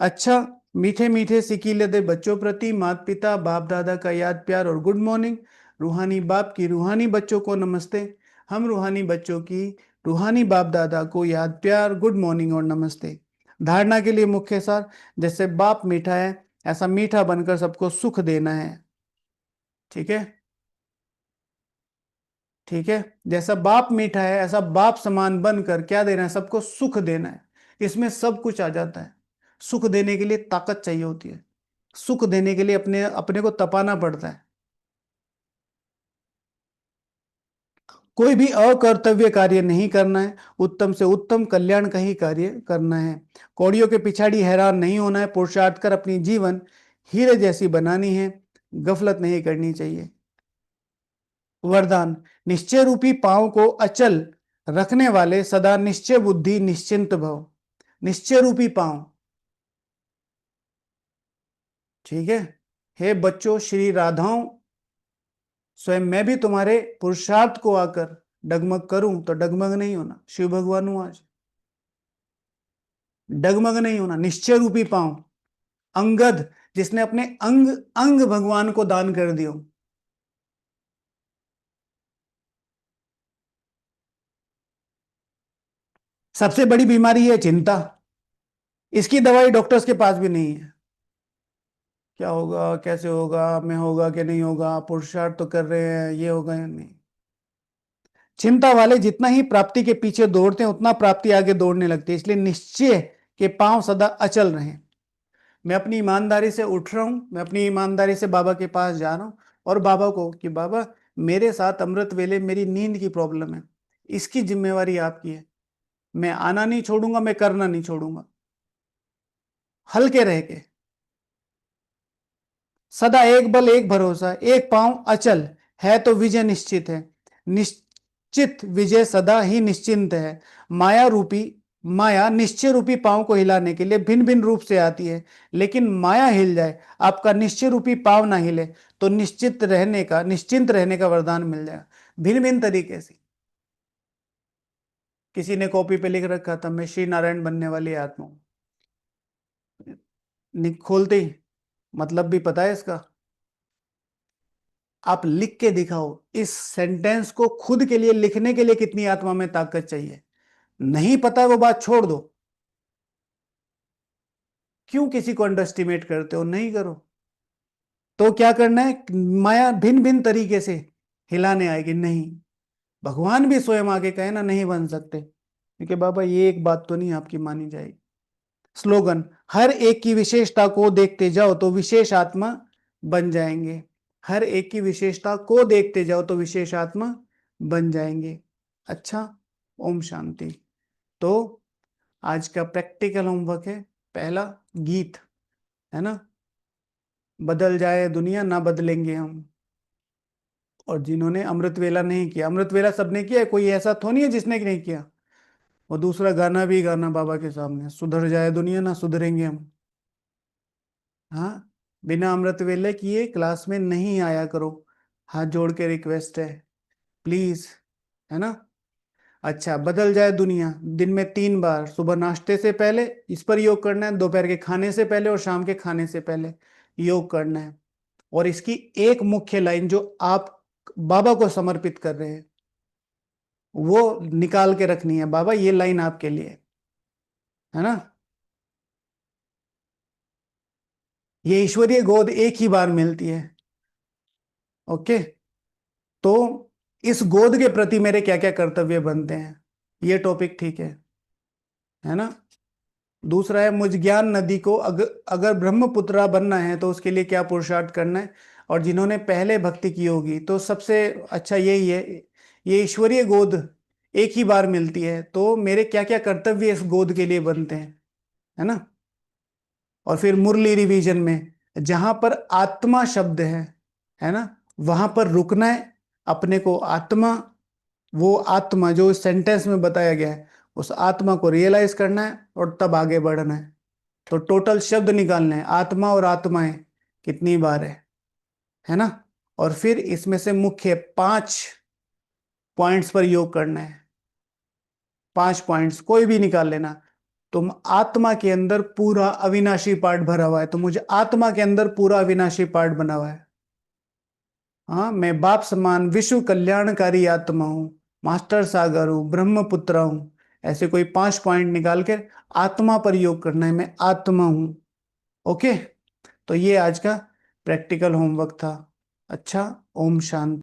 अच्छा, मीठे मीठे सिकीले दे बच्चों प्रति माता पिता बाप दादा का याद प्यार और गुड मॉर्निंग। रूहानी बाप की रूहानी बच्चों को नमस्ते। हम रूहानी बच्चों की रूहानी बाप दादा को याद प्यार, गुड मॉर्निंग और नमस्ते। धारणा के लिए मुख्य सार, जैसे बाप मीठा है ऐसा मीठा बनकर सबको सुख देना है। ठीक है। ठीक है। जैसा बाप मीठा है ऐसा बाप समान बनकर क्या देना है, सबको सुख देना है। इसमें सब कुछ आ जाता है। सुख देने के लिए ताकत चाहिए होती है, सुख देने के लिए अपने अपने को तपाना पड़ता है। कोई भी अकर्तव्य कार्य नहीं करना है, उत्तम से उत्तम कल्याण का ही कार्य करना है। कौड़ियों के पिछाड़ी हैरान नहीं होना है, पुरुषार्थ कर अपनी जीवन हीरे जैसी बनानी है, गफलत नहीं करनी चाहिए। वरदान, निश्चय रूपी पांव को अचल रखने वाले सदा निश्चय बुद्धि निश्चिंत भव। निश्चय रूपी पांव। ठीक है। हे बच्चों, श्री राधाओं, स्वयं मैं भी तुम्हारे पुरुषार्थ को आकर डगमग करूं तो डगमग नहीं होना। शिव भगवान हूं आज, डगमग नहीं होना, निश्चय रूपी पांव। अंगद, जिसने अपने अंग अंग भगवान को दान कर दियो। सबसे बड़ी बीमारी है चिंता। इसकी दवाई डॉक्टर्स के पास भी नहीं है। क्या होगा, कैसे होगा, मैं होगा कि नहीं होगा, पुरुषार्थ तो कर रहे हैं, ये होगा या नहीं। चिंता वाले जितना ही प्राप्ति के पीछे दौड़ते हैं उतना प्राप्ति आगे दौड़ने लगती है। इसलिए निश्चय के पांव सदा अचल रहें। मैं अपनी ईमानदारी से उठ रहा हूं, मैं अपनी ईमानदारी से बाबा के पास जा रहा हूं, और बाबा को कि बाबा मेरे साथ अमृत वेले मेरी नींद की प्रॉब्लम है, इसकी जिम्मेवारी आपकी है। मैं आना नहीं छोड़ूंगा, मैं करना नहीं छोड़ूंगा। हल्के रह के, सदा एक बल एक भरोसा, एक पांव अचल है तो विजय निश्चित है। निश्चित विजय सदा ही निश्चिंत है। माया रूपी माया निश्चय रूपी पांव को हिलाने के लिए भिन्न भिन्न रूप से आती है, लेकिन माया हिल जाए, आपका निश्चय रूपी पांव ना हिले, तो निश्चिंत रहने का वरदान मिल जाएगा भिन्न भिन्न तरीके से। किसी ने कॉपी पे लिख रखा था मैं श्री नारायण बनने वाली आत्मा हूं, खोलते ही मतलब भी पता है इसका। आप लिख के दिखाओ। इस सेंटेंस को खुद के लिए लिखने के लिए कितनी आत्मा में ताकत चाहिए। नहीं पता है वो बात छोड़ दो। क्यों किसी को अंडर एस्टिमेट करते हो, नहीं करो। तो क्या करना है, माया भिन्न भिन्न तरीके से हिलाने आएगी। नहीं, भगवान भी स्वयं आके कहे ना नहीं बन सकते, क्योंकि बाबा ये एक बात तो नहीं आपकी मानी जाएगी। स्लोगन, हर एक की विशेषता को देखते जाओ तो विशेष आत्मा बन जाएंगे। हर एक की विशेषता को देखते जाओ तो विशेष आत्मा बन जाएंगे। अच्छा, ओम शांति। तो आज का प्रैक्टिकल होमवर्क है पहला, गीत, है ना, बदल जाए दुनिया ना बदलेंगे हम। और जिन्होंने अमृत वेला नहीं किया, अमृत वेला सबने किया है, कोई ऐसा तो नहीं है जिसने नहीं किया। और दूसरा गाना भी गाना बाबा के सामने, सुधर जाए दुनिया ना सुधरेंगे हम। हाँ, बिना अमृत वेले किए क्लास में नहीं आया करो, हाथ जोड़ के रिक्वेस्ट है, प्लीज, है ना। अच्छा, बदल जाए दुनिया, दिन में 3 बार, सुबह नाश्ते से पहले इस पर योग करना है, दोपहर के खाने से पहले और शाम के खाने से पहले योग करना है। और इसकी एक मुख्य लाइन जो आप बाबा को समर्पित कर रहे हैं वो निकाल के रखनी है, बाबा ये लाइन आपके लिए, है ना। ये ईश्वरीय गोद एक ही बार मिलती है। ओके। तो इस गोद के प्रति मेरे क्या क्या कर्तव्य बनते हैं, ये टॉपिक ठीक है ना। दूसरा है, मुझ ज्ञान नदी को अगर ब्रह्मपुत्रा बनना है तो उसके लिए क्या पुरुषार्थ करना है। और जिन्होंने पहले भक्ति की होगी तो सबसे अच्छा यही है, ये ईश्वरीय गोद एक ही बार मिलती है, तो मेरे क्या क्या कर्तव्य इस गोद के लिए बनते हैं, है ना। और फिर मुरली रिवीजन में जहां पर आत्मा शब्द है ना, वहां पर रुकना है, अपने को आत्मा, वो आत्मा जो इस सेंटेंस में बताया गया है उस आत्मा को रियलाइज करना है और तब आगे बढ़ना है। तो टोटल शब्द निकालने हैं, आत्मा और आत्माएं कितनी बार है ना। और फिर इसमें से मुख्य 5 पॉइंट्स पर योग करना है। 5 पॉइंट्स कोई भी निकाल लेना। तुम आत्मा के अंदर पूरा अविनाशी पार्ट भरा हुआ है, तो मुझे आत्मा के अंदर पूरा अविनाशी पार्ट बना हुआ है। हाँ, मैं बाप समान विश्व कल्याणकारी आत्मा हूं, मास्टर सागर हूं, ब्रह्मपुत्र हूं। ऐसे कोई 5 पॉइंट निकाल कर आत्मा पर योग करना है, मैं आत्मा हूं। ओके। तो ये आज का प्रैक्टिकल होमवर्क था। अच्छा, ओम शांति।